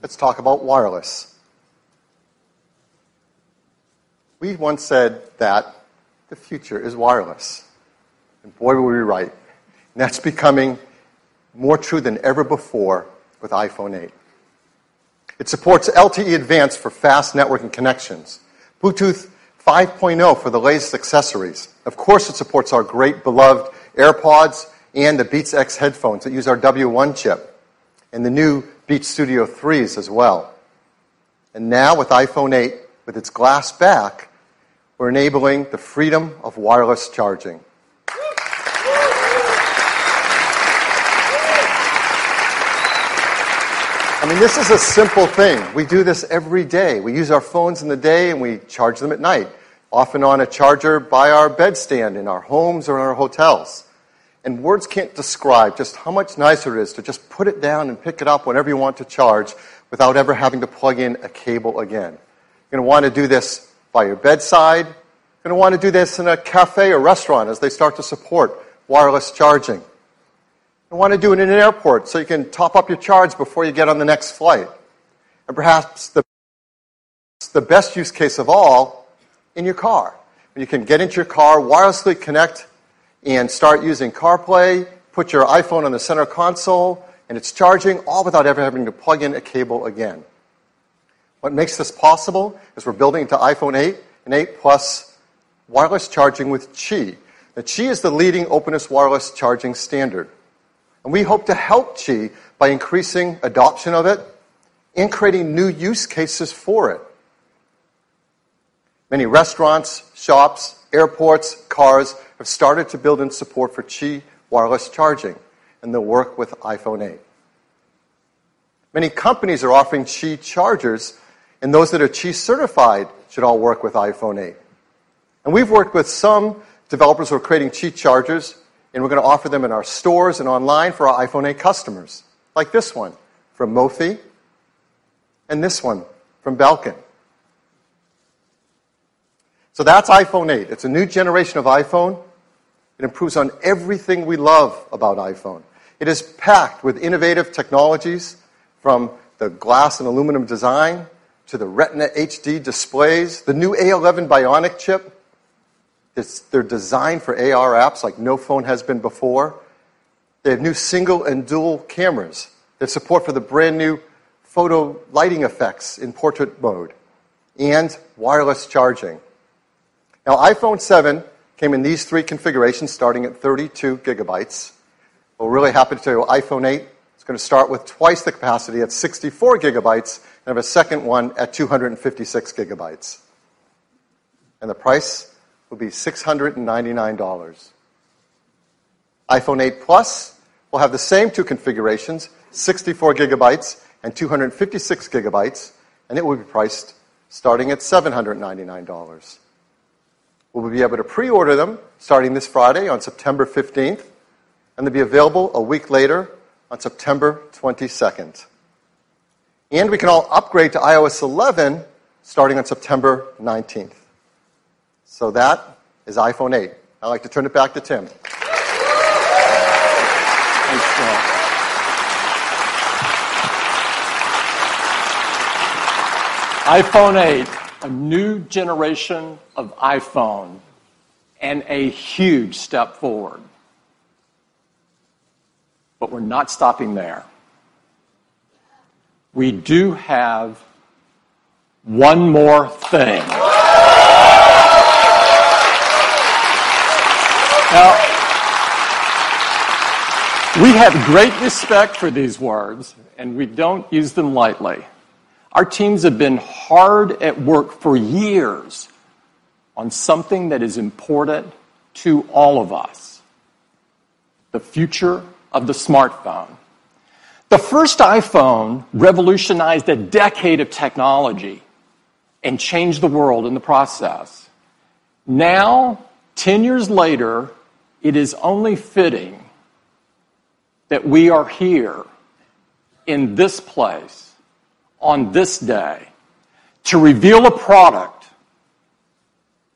let's talk about wireless. We once said that the future is wireless. And boy, were we right. And that's becoming more true than ever before with iPhone 8. It supports LTE Advanced for fast networking connections, Bluetooth 5.0 for the latest accessories. Of course, it supports our great beloved AirPods and the Beats X headphones that use our W1 chip, and the new Beats Studio 3s as well. And now with iPhone 8, with its glass back, we're enabling the freedom of wireless charging. I mean, this is a simple thing. We do this every day. We use our phones in the day and we charge them at night, often on a charger by our bedstand in our homes or in our hotels. And words can't describe just how much nicer it is to just put it down and pick it up whenever you want to charge without ever having to plug in a cable again. You're going to want to do this by your bedside. You're going to want to do this in a cafe or restaurant as they start to support wireless charging. You want to do it in an airport so you can top up your charge before you get on the next flight. And perhaps the best use case of all, in your car. You can get into your car, wirelessly connect, and start using CarPlay, put your iPhone on the center console, and it's charging, all without ever having to plug in a cable again. What makes this possible is we're building into iPhone 8 and 8 Plus wireless charging with Qi. Now, Qi is the leading openness wireless charging standard. And we hope to help Qi by increasing adoption of it and creating new use cases for it. Many restaurants, shops, airports, cars have started to build in support for Qi wireless charging, and they'll work with iPhone 8. Many companies are offering Qi chargers, and those that are Qi certified should all work with iPhone 8. And we've worked with some developers who are creating Qi chargers And we're going to offer them in our stores and online for our iPhone 8 customers, like this one from Mophie and this one from Belkin. So that's iPhone 8. It's a new generation of iPhone. It improves on everything we love about iPhone. It is packed with innovative technologies, from the glass and aluminum design to the Retina HD displays, the new A11 Bionic chip. They're designed for AR apps like no phone has been before. They have new single and dual cameras. They have support for the brand new photo lighting effects in portrait mode and wireless charging. Now, iPhone 7 came in these three configurations starting at 32 gigabytes. We're really happy to tell you iPhone 8 is going to start with twice the capacity at 64 gigabytes and have a second one at 256 gigabytes. And the price will be $699. iPhone 8 Plus will have the same two configurations, 64 gigabytes and 256 gigabytes, and it will be priced starting at $799. We'll be able to pre-order them starting this Friday on September 15th, and they'll be available a week later on September 22nd. And we can all upgrade to iOS 11 starting on September 19th. So that is iPhone 8. I'd like to turn it back to Tim. Thanks, Phil. iPhone 8, a new generation of iPhone, and a huge step forward. But we're not stopping there. We do have one more thing. Now, we have great respect for these words, and we don't use them lightly. Our teams have been hard at work for years on something that is important to all of us: the future of the smartphone. The first iPhone revolutionized a decade of technology and changed the world in the process. Now, 10 years later, it is only fitting that we are here in this place on this day to reveal a product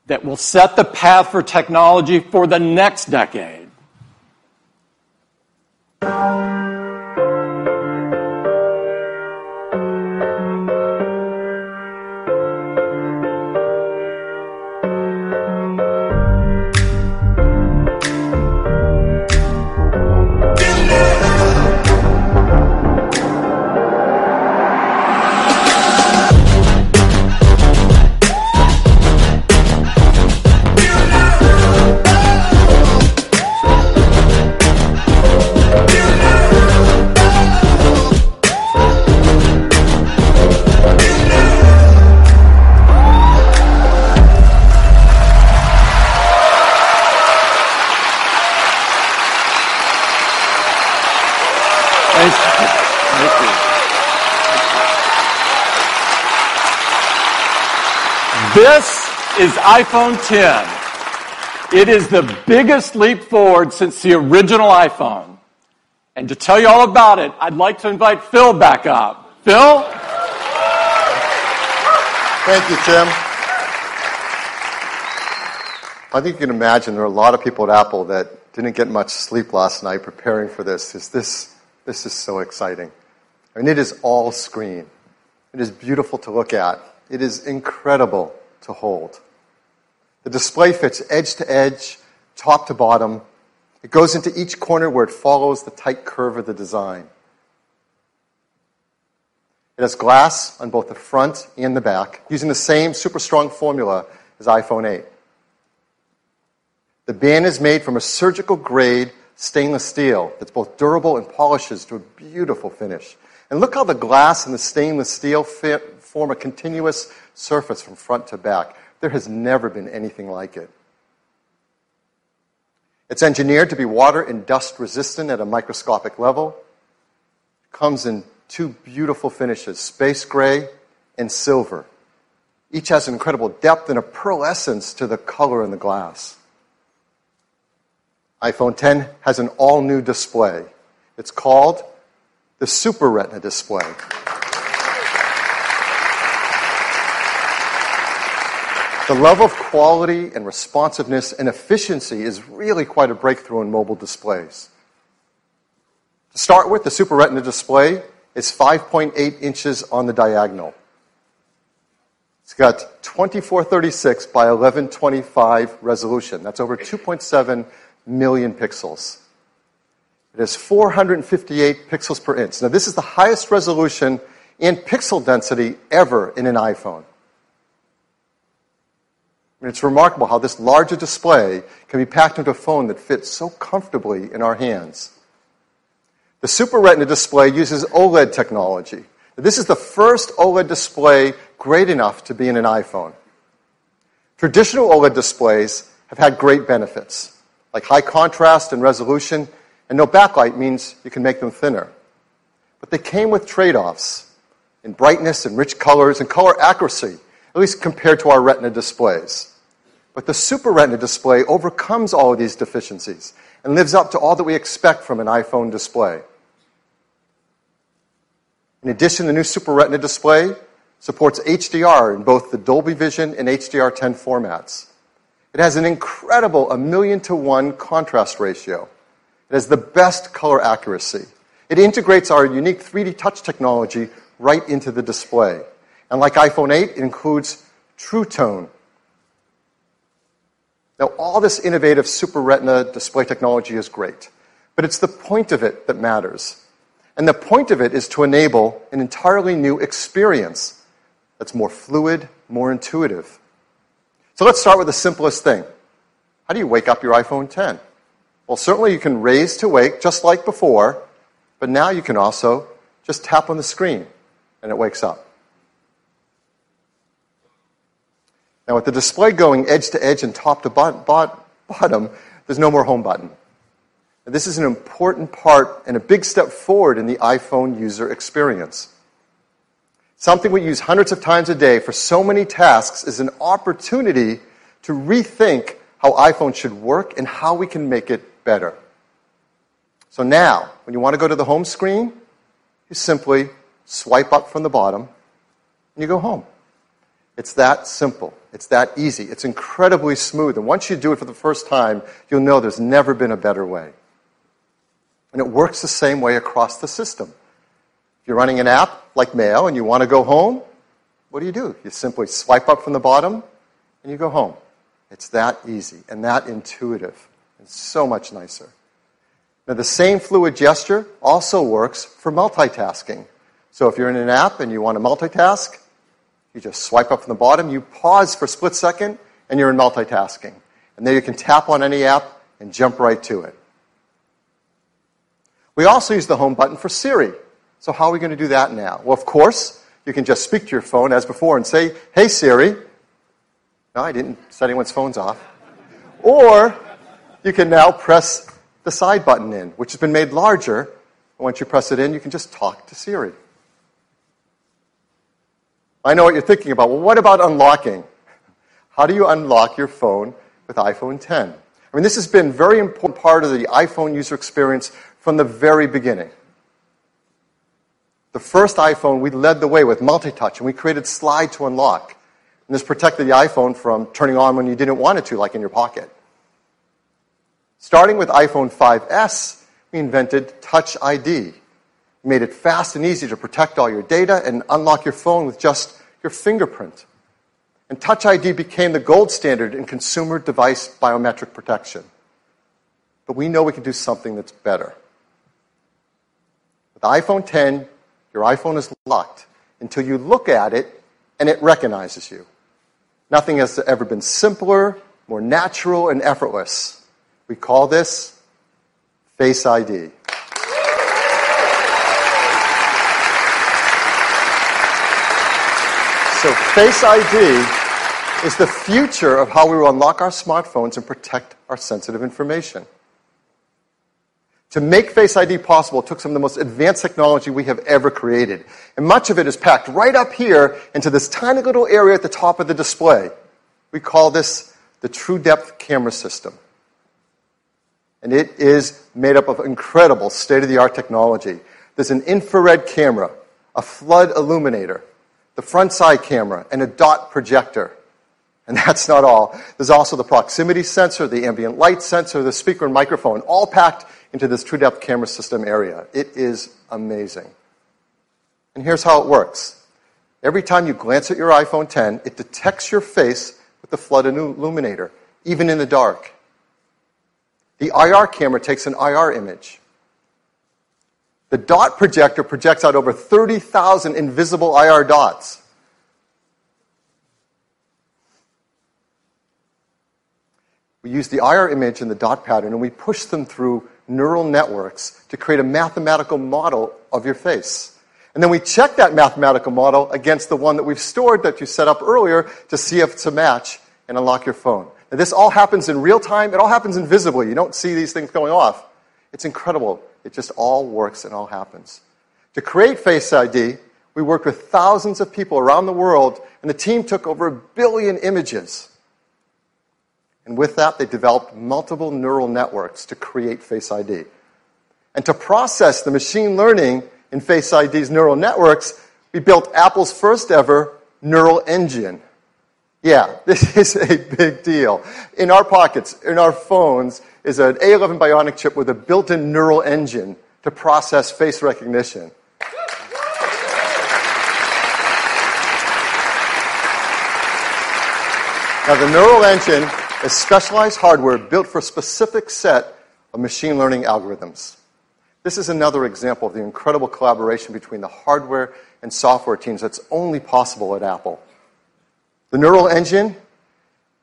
that will set the path for technology for the next decade. This is iPhone 10. It is the biggest leap forward since the original iPhone. And to tell you all about it, I'd like to invite Phil back up. Phil? Thank you, Tim. I think you can imagine there are a lot of people at Apple that didn't get much sleep last night preparing for this. This is so exciting. I mean, it is all screen. It is beautiful to look at. It is incredible to hold. The display fits edge to edge, top to bottom. It goes into each corner where it follows the tight curve of the design. It has glass on both the front and the back, using the same super strong formula as iPhone 8. The band is made from a surgical grade stainless steel that's both durable and polishes to a beautiful finish. And look how the glass and the stainless steel form a continuous surface from front to back. There has never been anything like it. It's engineered to be water and dust resistant at a microscopic level. It comes in two beautiful finishes, space gray and silver. Each has incredible depth and a pearlescence to the color in the glass. iPhone 10 has an all-new display. It's called the Super Retina display. The level of quality and responsiveness and efficiency is really quite a breakthrough in mobile displays. To start with, the Super Retina display is 5.8 inches on the diagonal. It's got 2436 by 1125 resolution. That's over 2.7 million pixels. It has 458 pixels per inch. Now, this is the highest resolution and pixel density ever in an iPhone. And it's remarkable how this larger display can be packed into a phone that fits so comfortably in our hands. The Super Retina display uses OLED technology. This is the first OLED display great enough to be in an iPhone. Traditional OLED displays have had great benefits, like high contrast and resolution, and no backlight means you can make them thinner. But they came with trade-offs in brightness and rich colors and color accuracy, at least compared to our Retina displays. But the Super Retina display overcomes all of these deficiencies and lives up to all that we expect from an iPhone display. In addition, the new Super Retina display supports HDR in both the Dolby Vision and HDR10 formats. It has an incredible 1,000,000-to-1 contrast ratio. It has the best color accuracy. It integrates our unique 3D touch technology right into the display. And like iPhone 8, it includes True Tone. Now, all this innovative Super Retina display technology is great, but it's the point of it that matters. And the point of it is to enable an entirely new experience that's more fluid, more intuitive. So let's start with the simplest thing. How do you wake up your iPhone 10? Well, certainly you can raise to wake just like before, but now you can also just tap on the screen and it wakes up. Now, with the display going edge to edge and top to bottom, there's no more home button. Now, this is an important part and a big step forward in the iPhone user experience. Something we use hundreds of times a day for so many tasks is an opportunity to rethink how iPhone should work and how we can make it better. So now, when you want to go to the home screen, you simply swipe up from the bottom and you go home. It's that simple. It's that easy. It's incredibly smooth. And once you do it for the first time, you'll know there's never been a better way. And it works the same way across the system. If you're running an app like Mail and you want to go home, what do? You simply swipe up from the bottom and you go home. It's that easy and that intuitive and so much nicer. Now, the same fluid gesture also works for multitasking. So if you're in an app and you want to multitask, you just swipe up from the bottom, you pause for a split second, and you're in multitasking. And then you can tap on any app and jump right to it. We also use the home button for Siri. So how are we going to do that now? Well, of course, you can just speak to your phone as before and say, "Hey, Siri." No, I didn't set anyone's phones off. Or you can now press the side button in, which has been made larger. And once you press it in, you can just talk to Siri. I know what you're thinking about. Well, what about unlocking? How do you unlock your phone with iPhone 10? I mean, this has been a very important part of the iPhone user experience from the very beginning. The first iPhone, we led the way with multi-touch, and we created Slide to Unlock. And this protected the iPhone from turning on when you didn't want it to, like in your pocket. Starting with iPhone 5S, we invented Touch ID. We made it fast and easy to protect all your data and unlock your phone with just your fingerprint. And Touch ID became the gold standard in consumer device biometric protection. But we know we can do something that's better. With iPhone 10, your iPhone is locked until you look at it and it recognizes you. Nothing has ever been simpler, more natural, and effortless. We call this Face ID. So Face ID is the future of how we will unlock our smartphones and protect our sensitive information. To make Face ID possible, it took some of the most advanced technology we have ever created. And much of it is packed right up here into this tiny little area at the top of the display. We call this the True Depth camera system. And it is made up of incredible state-of-the-art technology. There's an infrared camera, a flood illuminator, the front side camera, and a dot projector. And that's not all. There's also the proximity sensor, the ambient light sensor, the speaker and microphone, all packed into this true-depth camera system area. It is amazing. And here's how it works. Every time you glance at your iPhone 10, it detects your face with the flood illuminator, even in the dark. The IR camera takes an IR image. The dot projector projects out over 30,000 invisible IR dots. We use the IR image and the dot pattern, and we push them through neural networks to create a mathematical model of your face. And then we check that mathematical model against the one that we've stored that you set up earlier to see if it's a match and unlock your phone. Now, this all happens in real time. It all happens invisibly. You don't see these things going off. It's incredible. It just all works and all happens. To create Face ID, we worked with thousands of people around the world, and the team took over 1 billion images. And with that, they developed multiple neural networks to create Face ID. And to process the machine learning in Face ID's neural networks, we built Apple's first ever neural engine. Yeah, this is a big deal. In our pockets, in our phones, is an A11 Bionic chip with a built-in neural engine to process face recognition. Now, the neural engine is specialized hardware built for a specific set of machine learning algorithms. This is another example of the incredible collaboration between the hardware and software teams that's only possible at Apple. The neural engine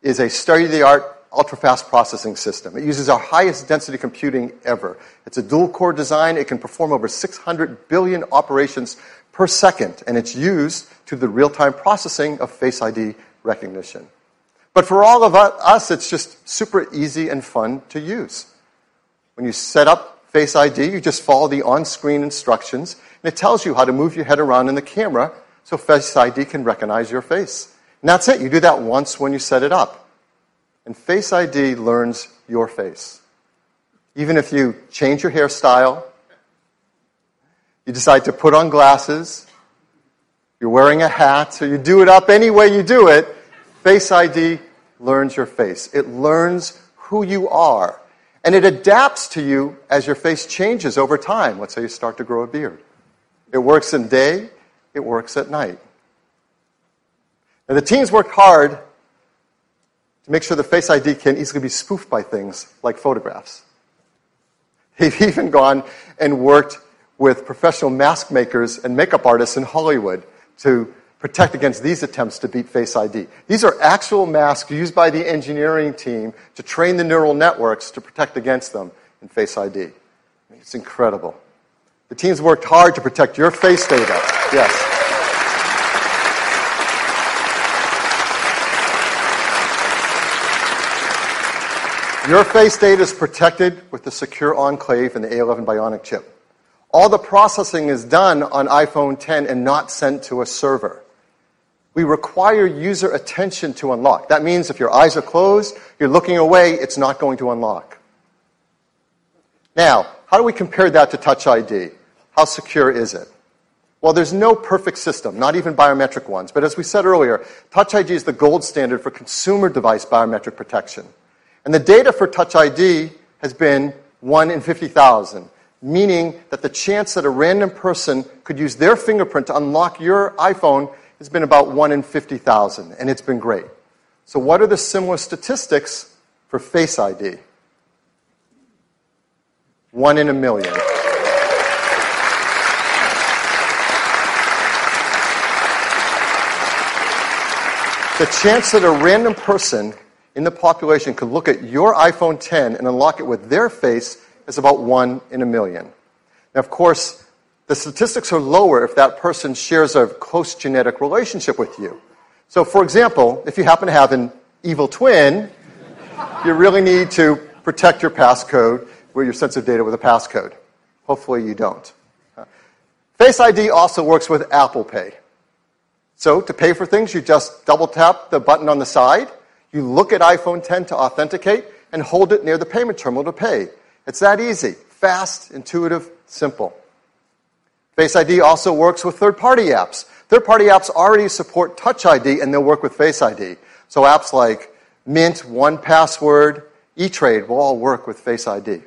is a state-of-the-art, ultra-fast processing system. It uses our highest density computing ever. It's a dual-core design. It can perform over 600 billion operations per second, and it's used to the real-time processing of Face ID recognition. But for all of us, it's just super easy and fun to use. When you set up Face ID, you just follow the on-screen instructions, and it tells you how to move your head around in the camera so Face ID can recognize your face. And that's it. You do that once when you set it up. And Face ID learns your face. Even if you change your hairstyle, you decide to put on glasses, you're wearing a hat, so you do it up any way you do it, Face ID learns your face. It learns who you are. And it adapts to you as your face changes over time. Let's say you start to grow a beard. It works in day, it works at night. Now, the teams worked hard to make sure the Face ID can easily be spoofed by things like photographs. They've even gone and worked with professional mask makers and makeup artists in Hollywood to protect against these attempts to beat Face ID. These are actual masks used by the engineering team to train the neural networks to protect against them in Face ID. It's incredible. The teams worked hard to protect your face data. Yes. Your face data is protected with the secure enclave and the A11 Bionic chip. All the processing is done on iPhone 10 and not sent to a server. We require user attention to unlock. That means if your eyes are closed, you're looking away, it's not going to unlock. Now, how do we compare that to Touch ID? How secure is it? Well, there's no perfect system, not even biometric ones. But as we said earlier, Touch ID is the gold standard for consumer device biometric protection. And the data for Touch ID has been 1 in 50,000, meaning that the chance that a random person could use their fingerprint to unlock your iPhone has been about 1 in 50,000, and it's been great. So what are the similar statistics for Face ID? 1 in a million. The chance that a random person in the population could look at your iPhone 10 and unlock it with their face is about 1 in a million. Now, of course, the statistics are lower if that person shares a close genetic relationship with you. So, for example, if you happen to have an evil twin, you really need to protect your passcode with your sensitive data with a passcode. Hopefully you don't. Face ID also works with Apple Pay. So, to pay for things, you just double tap the button on the side, you look at iPhone 10 to authenticate, and hold it near the payment terminal to pay. It's that easy. Fast, intuitive, simple. Face ID also works with third-party apps. Third-party apps already support Touch ID, and they'll work with Face ID. So apps like Mint, 1Password, E-Trade will all work with Face ID.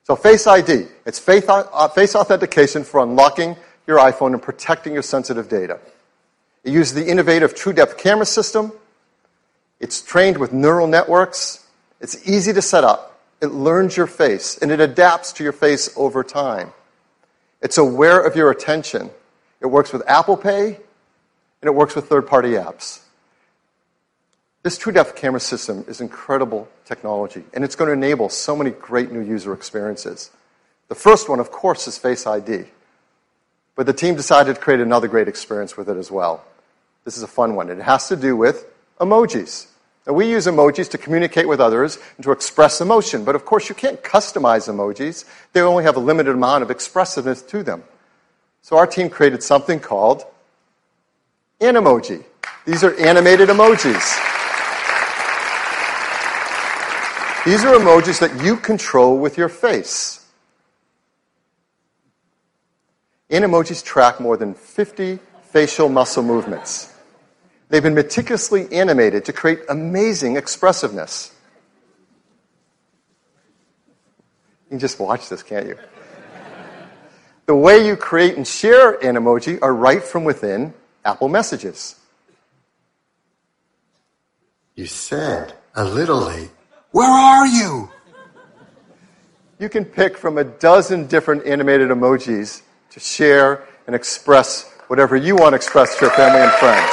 So Face ID, it's face authentication for unlocking your iPhone and protecting your sensitive data. It uses the innovative TrueDepth camera system. It's trained with neural networks. It's easy to set up. It learns your face, and it adapts to your face over time. It's aware of your attention. It works with Apple Pay, and it works with third-party apps. This TrueDepth camera system is incredible technology, and it's going to enable so many great new user experiences. The first one, of course, is Face ID. But the team decided to create another great experience with it as well. This is a fun one. It has to do with emojis. Now, we use emojis to communicate with others and to express emotion, but of course you can't customize emojis. They only have a limited amount of expressiveness to them. So our team created something called Animoji. These are animated emojis. These are emojis that you control with your face. Animojis track more than 50 facial muscle movements. They've been meticulously animated to create amazing expressiveness. You can just watch this, can't you? The way you create and share an emoji are right from within Apple Messages. You said a little late. Where are you? You can pick from a dozen different animated emojis to share and express whatever you want to express to your family and friends.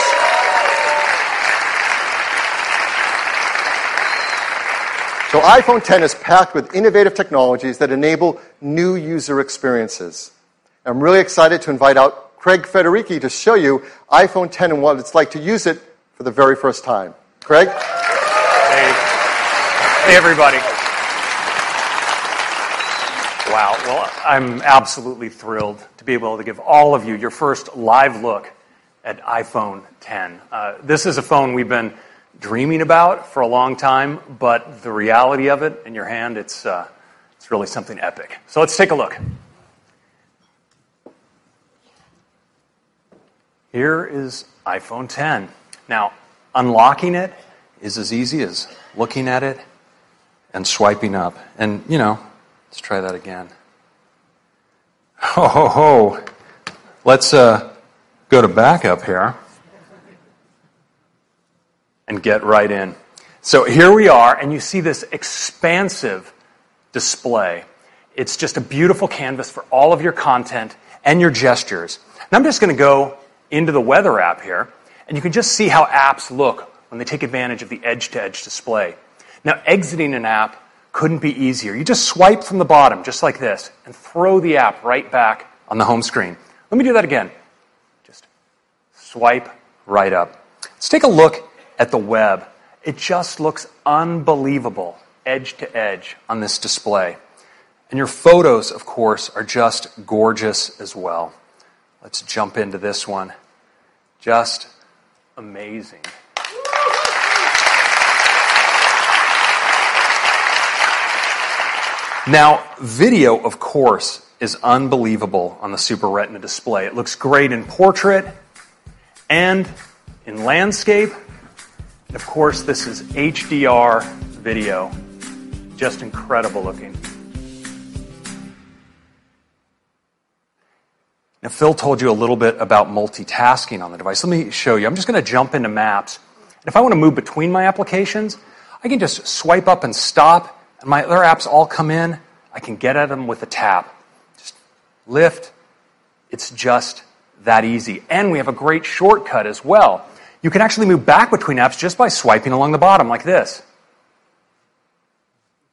So iPhone 10 is packed with innovative technologies that enable new user experiences. I'm really excited to invite out Craig Federici to show you iPhone 10 and what it's like to use it for the very first time. Craig? Hey everybody. Wow, well, I'm absolutely thrilled to be able to give all of you your first live look at iPhone 10. This is a phone we've been dreaming about for a long time, but the reality of it in your hand, it's really something epic. So let's take a look. Here is iPhone 10. Now, unlocking it is as easy as looking at it and swiping up. And, let's try that again. Let's go to backup here and get right in. So here we are, and you see this expansive display. It's just a beautiful canvas for all of your content and your gestures. And I'm just going to go into the weather app here, and you can just see how apps look when they take advantage of the edge-to-edge display. Now, exiting an app couldn't be easier. You just swipe from the bottom, just like this, and throw the app right back on the home screen. Let me do that again. Just swipe right up. Let's take a look at the web. It just looks unbelievable, edge to edge on this display. And your photos, of course, are just gorgeous as well. Let's jump into this one. Just amazing. Now, video, of course, is unbelievable on the Super Retina display. It looks great in portrait and in landscape. And of course, this is HDR video. Just incredible looking. Now, Phil told you a little bit about multitasking on the device. Let me show you. I'm just going to jump into Maps. And if I want to move between my applications, I can just swipe up and stop, and my other apps all come in. I can get at them with a tap. Just lift. It's just that easy. And we have a great shortcut as well. You can actually move back between apps just by swiping along the bottom like this.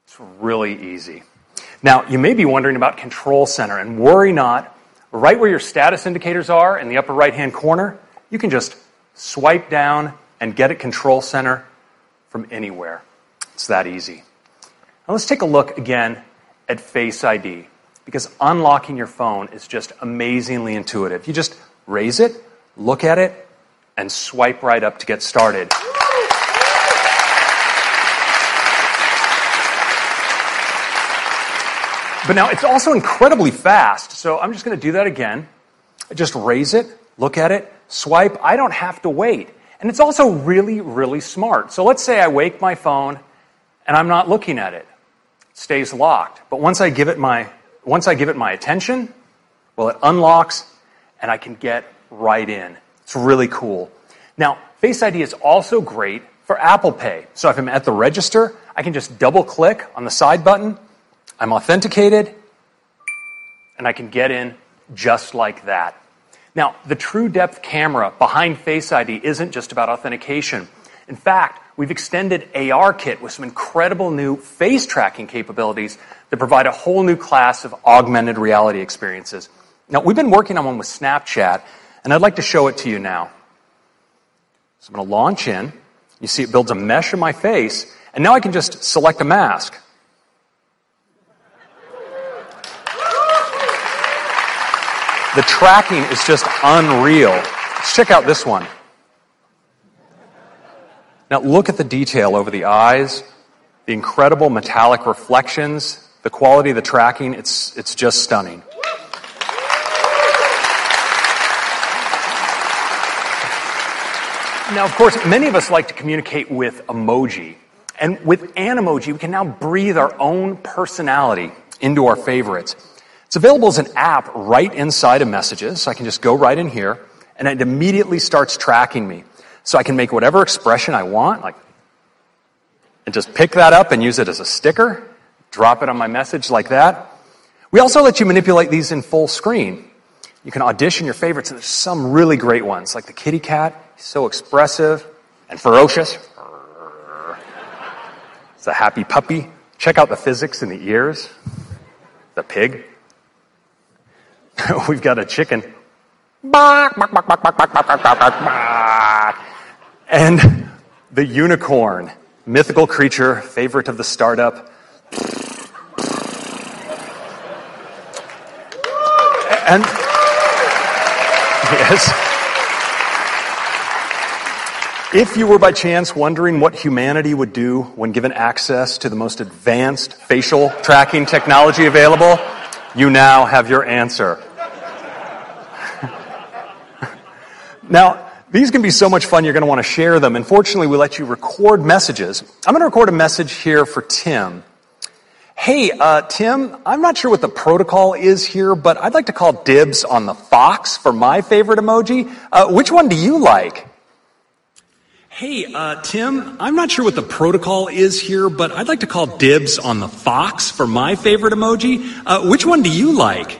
It's really easy. Now, you may be wondering about Control Center, and worry not. Right where your status indicators are in the upper right-hand corner, you can just swipe down and get at Control Center from anywhere. It's that easy. Now let's take a look again at Face ID, because unlocking your phone is just amazingly intuitive. You just raise it, look at it, and swipe right up to get started. But now it's also incredibly fast, so I'm just going to do that again. I just raise it, look at it, swipe. I don't have to wait. And it's also really, really smart. So let's say I wake my phone and I'm not looking at it. It stays locked. But once I give it my attention, well, it unlocks and I can get right in. It's really cool. Now, Face ID is also great for Apple Pay. So if I'm at the register, I can just double click on the side button. I'm authenticated and I can get in just like that. Now, the True Depth camera behind Face ID isn't just about authentication. In fact, we've extended ARKit with some incredible new face tracking capabilities that provide a whole new class of augmented reality experiences. Now, we've been working on one with Snapchat, and I'd like to show it to you now. So I'm going to launch in. You see it builds a mesh of my face, and now I can just select a mask. The tracking is just unreal. Let's check out this one. Now look at the detail over the eyes, the incredible metallic reflections, the quality of the tracking, it's just stunning. Now, of course, many of us like to communicate with emoji. And with Animoji, we can now breathe our own personality into our favorites. It's available as an app right inside of Messages, so I can just go right in here, and it immediately starts tracking me. So I can make whatever expression I want, and just pick that up and use it as a sticker, drop it on my message like that. We also let you manipulate these in full screen. You can audition your favorites, and there's some really great ones, like the kitty cat. He's so expressive and ferocious. It's a happy puppy. Check out the physics in the ears. The pig. We've got a chicken. And the unicorn, mythical creature, favorite of the startup. And yes. If you were by chance wondering what humanity would do when given access to the most advanced facial tracking technology available, you now have your answer. Now, these can be so much fun, you're going to want to share them. Unfortunately, we let you record messages. I'm going to record a message here for Tim. Hey, Tim, I'm not sure what the protocol is here, but I'd like to call dibs on the fox for my favorite emoji. Which one do you like? Hey, Tim, I'm not sure what the protocol is here, but I'd like to call dibs on the fox for my favorite emoji. Which one do you like?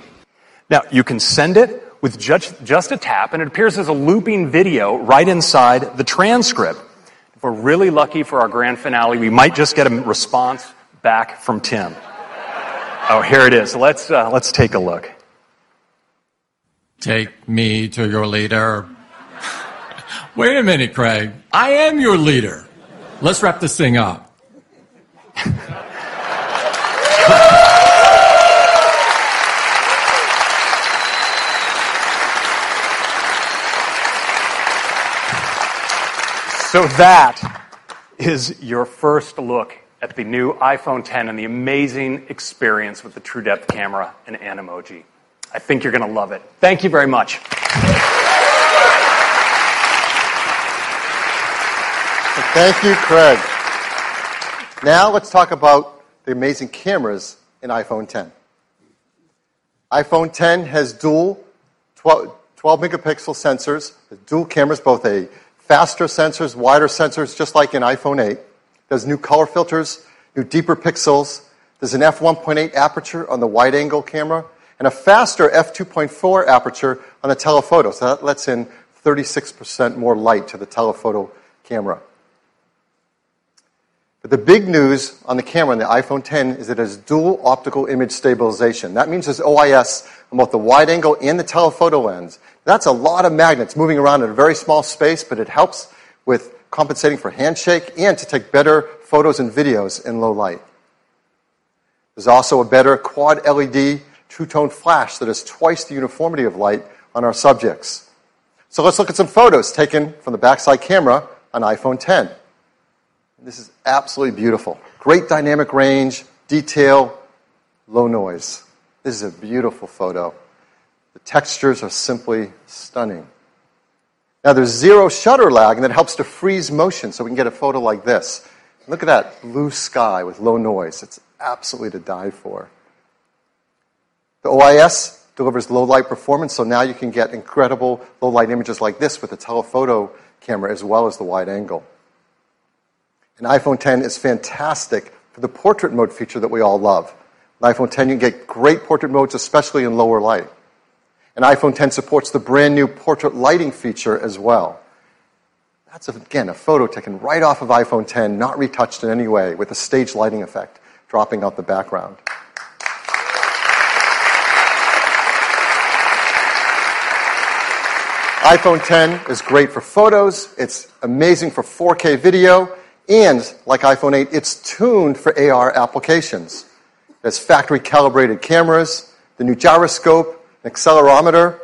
Now, you can send it with just a tap, and it appears as a looping video right inside the transcript. If we're really lucky for our grand finale, we might just get a response back from Tim. Oh, here it is. Let's take a look. Take me to your leader. Wait a minute, Craig. I am your leader. Let's wrap this thing up. So that is your first look at the new iPhone X and the amazing experience with the True Depth camera and Animoji. I think you're going to love it. Thank you very much. Thank you, Craig. Now let's talk about the amazing cameras in iPhone X. iPhone X has dual 12 megapixel sensors, dual cameras, both a faster sensors, wider sensors, just like in iPhone 8. There's new color filters, new deeper pixels. There's an f1.8 aperture on the wide-angle camera, and a faster f2.4 aperture on the telephoto. So that lets in 36% more light to the telephoto camera. But the big news on the camera in the iPhone X is it has dual optical image stabilization. That means there's OIS on both the wide-angle and the telephoto lens. That's a lot of magnets moving around in a very small space, but it helps with compensating for handshake and to take better photos and videos in low light. There's also a better quad LED true-tone flash that has twice the uniformity of light on our subjects. So let's look at some photos taken from the backside camera on iPhone X. This is absolutely beautiful. Great dynamic range, detail, low noise. This is a beautiful photo. The textures are simply stunning. Now there's zero shutter lag, and that helps to freeze motion so we can get a photo like this. Look at that blue sky with low noise. It's absolutely to die for. The OIS delivers low light performance, so now you can get incredible low light images like this with the telephoto camera as well as the wide angle. And iPhone 10 is fantastic for the portrait mode feature that we all love. On iPhone 10 you can get great portrait modes, especially in lower light. And iPhone 10 supports the brand new portrait lighting feature as well. That's, again, a photo taken right off of iPhone 10, not retouched in any way, with a stage lighting effect dropping out the background. iPhone 10 is great for photos, it's amazing for 4K video, and, like iPhone 8, it's tuned for AR applications. It has factory-calibrated cameras, the new gyroscope, an accelerometer,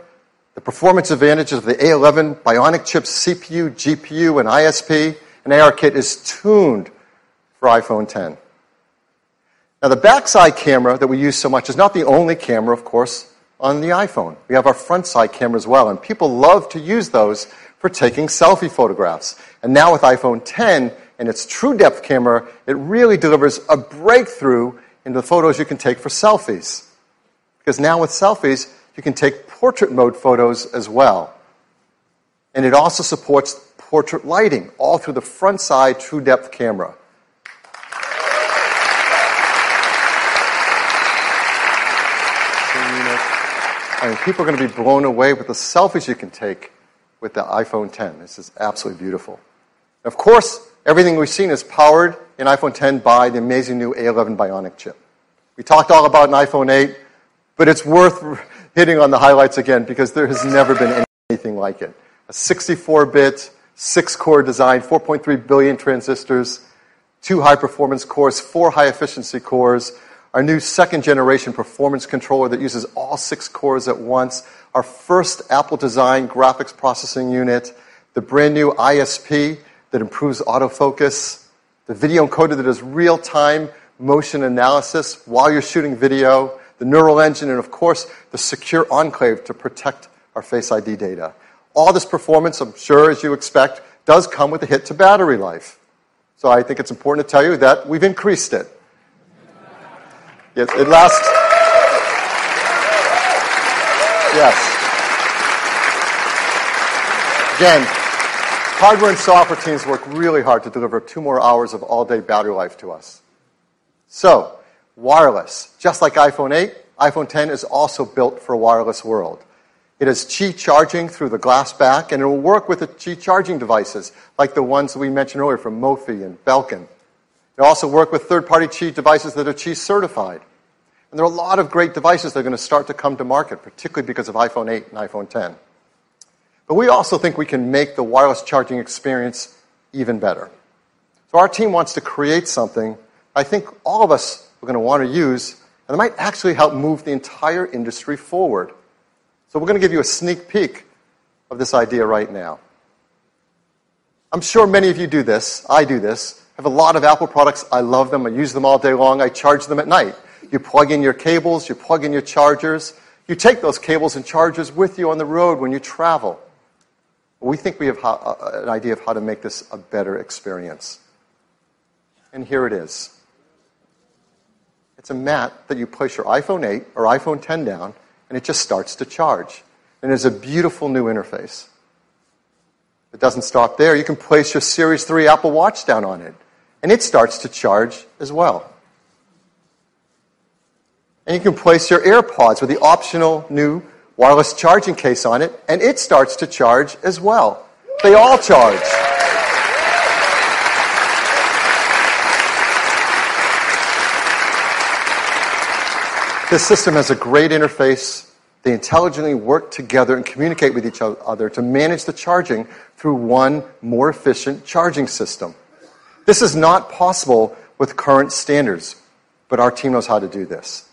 the performance advantages of the A11 Bionic chips CPU, GPU, and ISP, and ARKit is tuned for iPhone 10. Now, the backside camera that we use so much is not the only camera, of course, on the iPhone. We have our front side camera as well, and people love to use those for taking selfie photographs. And now with iPhone 10 and its true depth camera, it really delivers a breakthrough in the photos you can take for selfies. Because now with selfies, you can take portrait mode photos as well. And it also supports portrait lighting, all through the front side true depth camera. I mean, people are going to be blown away with the selfies you can take with the iPhone 10. This is absolutely beautiful. Of course, everything we've seen is powered in iPhone 10 by the amazing new A11 Bionic chip. We talked all about an iPhone 8, but it's worth hitting on the highlights again because there has never been anything like it. A 64-bit, 6-core design, 4.3 billion transistors, 2 high-performance cores, 4 high-efficiency cores, our new second-generation performance controller that uses all 6 cores at once, our first Apple-designed graphics processing unit, the brand-new ISP that improves autofocus, the video encoder that does real-time motion analysis while you're shooting video, the neural engine, and, of course, the secure enclave to protect our Face ID data. All this performance, I'm sure, as you expect, does come with a hit to battery life. So I think it's important to tell you that we've increased it. Yes, it lasts. Yes. Again, hardware and software teams work really hard to deliver 2 more hours of all-day battery life to us. So, wireless. Just like iPhone 8, iPhone 10 is also built for a wireless world. It has Qi charging through the glass back, and it will work with the Qi charging devices, like the ones that we mentioned earlier from Mophie and Belkin. It also work with third-party Qi devices that are Qi certified. And there are a lot of great devices that are going to start to come to market, particularly because of iPhone 8 and iPhone 10. But we also think we can make the wireless charging experience even better. So our team wants to create something I think all of us are going to want to use, and it might actually help move the entire industry forward. So we're going to give you a sneak peek of this idea right now. I'm sure many of you do this. I do this. I have a lot of Apple products. I love them. I use them all day long. I charge them at night. You plug in your cables. You plug in your chargers. You take those cables and chargers with you on the road when you travel. We think we have an idea of how to make this a better experience. And here it is. It's a mat that you place your iPhone 8 or iPhone 10 down, and it just starts to charge. And it's a beautiful new interface. It doesn't stop there. You can place your Series 3 Apple Watch down on it, and it starts to charge as well. And you can place your AirPods with the optional new wireless charging case on it, and it starts to charge as well. They all charge. This system has a great interface. They intelligently work together and communicate with each other to manage the charging through one more efficient charging system. This is not possible with current standards, but our team knows how to do this.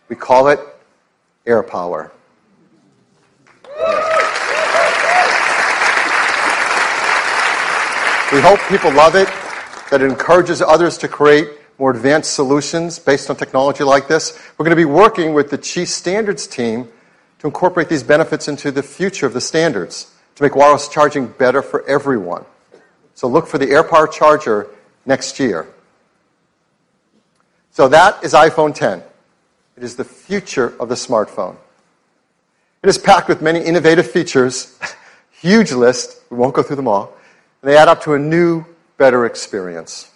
We call it AirPower. We hope people love it, that it encourages others to create more advanced solutions based on technology like this. We're going to be working with the Chief Standards team to incorporate these benefits into the future of the standards to make wireless charging better for everyone. So look for the AirPower charger next year. So that is iPhone 10. It is the future of the smartphone. It is packed with many innovative features, huge list, we won't go through them all, and they add up to a new, better experience.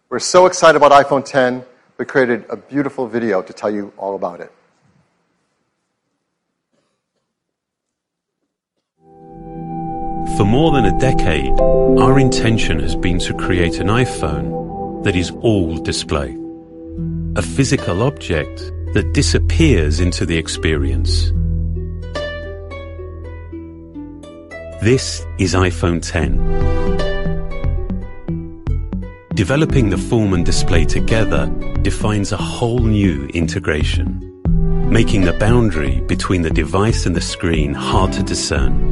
We're so excited about iPhone 10, we created a beautiful video to tell you all about it. For more than a decade, our intention has been to create an iPhone that is all display. A physical object that disappears into the experience. This is iPhone 10. Developing the form and display together defines a whole new integration, making the boundary between the device and the screen hard to discern.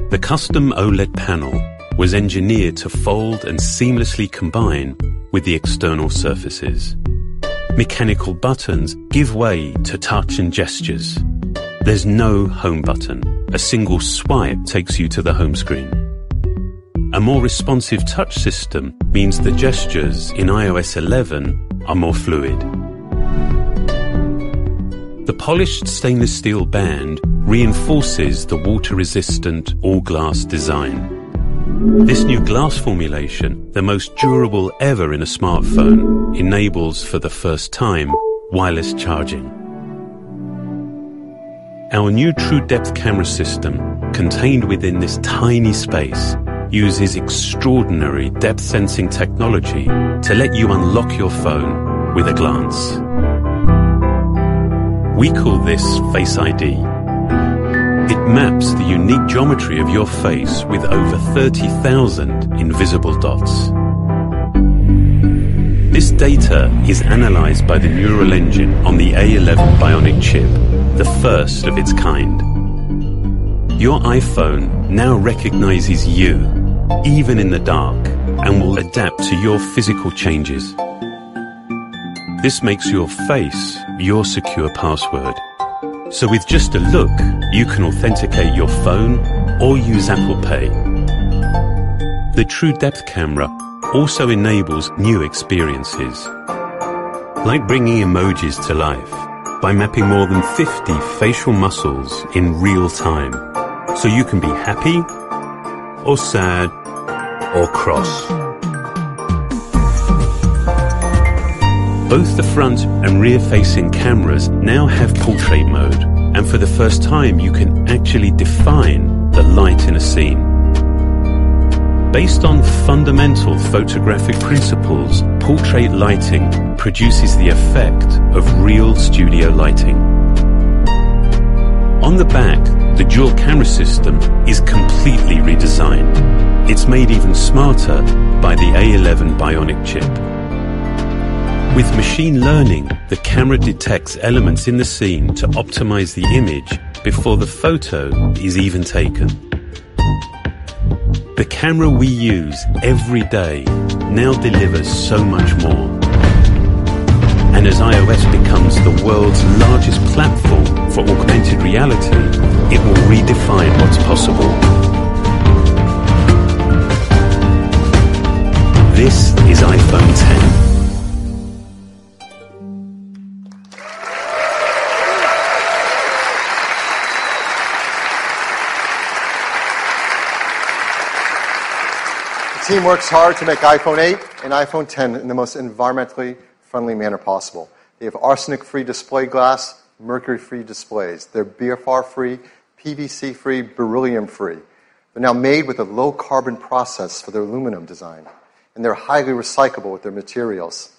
The custom OLED panel was engineered to fold and seamlessly combine with the external surfaces. Mechanical buttons give way to touch and gestures. There's no home button. A single swipe takes you to the home screen. A more responsive touch system means the gestures in iOS 11 are more fluid. The polished stainless steel band reinforces the water-resistant all-glass design. This new glass formulation, the most durable ever in a smartphone, enables for the first time wireless charging. Our new True Depth camera system, contained within this tiny space, uses extraordinary depth sensing technology to let you unlock your phone with a glance. We call this Face ID. It maps the unique geometry of your face with over 30,000 invisible dots. This data is analyzed by the neural engine on the A11 Bionic chip, the first of its kind. Your iPhone now recognizes you, even in the dark, and will adapt to your physical changes. This makes your face your secure password. So with just a look, you can authenticate your phone or use Apple Pay. The True Depth camera also enables new experiences, like bringing emojis to life by mapping more than 50 facial muscles in real time, so you can be happy or sad or cross. Both the front and rear-facing cameras now have portrait mode, and for the first time you can actually define the light in a scene. Based on fundamental photographic principles, portrait lighting produces the effect of real studio lighting. On the back, the dual camera system is completely redesigned. It's made even smarter by the A11 Bionic chip. With machine learning, the camera detects elements in the scene to optimize the image before the photo is even taken. The camera we use every day now delivers so much more. And as iOS becomes the world's largest platform for augmented reality, it will redefine what's possible. This is iPhone 10. The team works hard to make iPhone 8 and iPhone 10 in the most environmentally friendly manner possible. They have arsenic-free display glass, mercury-free displays. They're BFR-free, PVC-free, beryllium-free. They're now made with a low-carbon process for their aluminum design, and they're highly recyclable with their materials.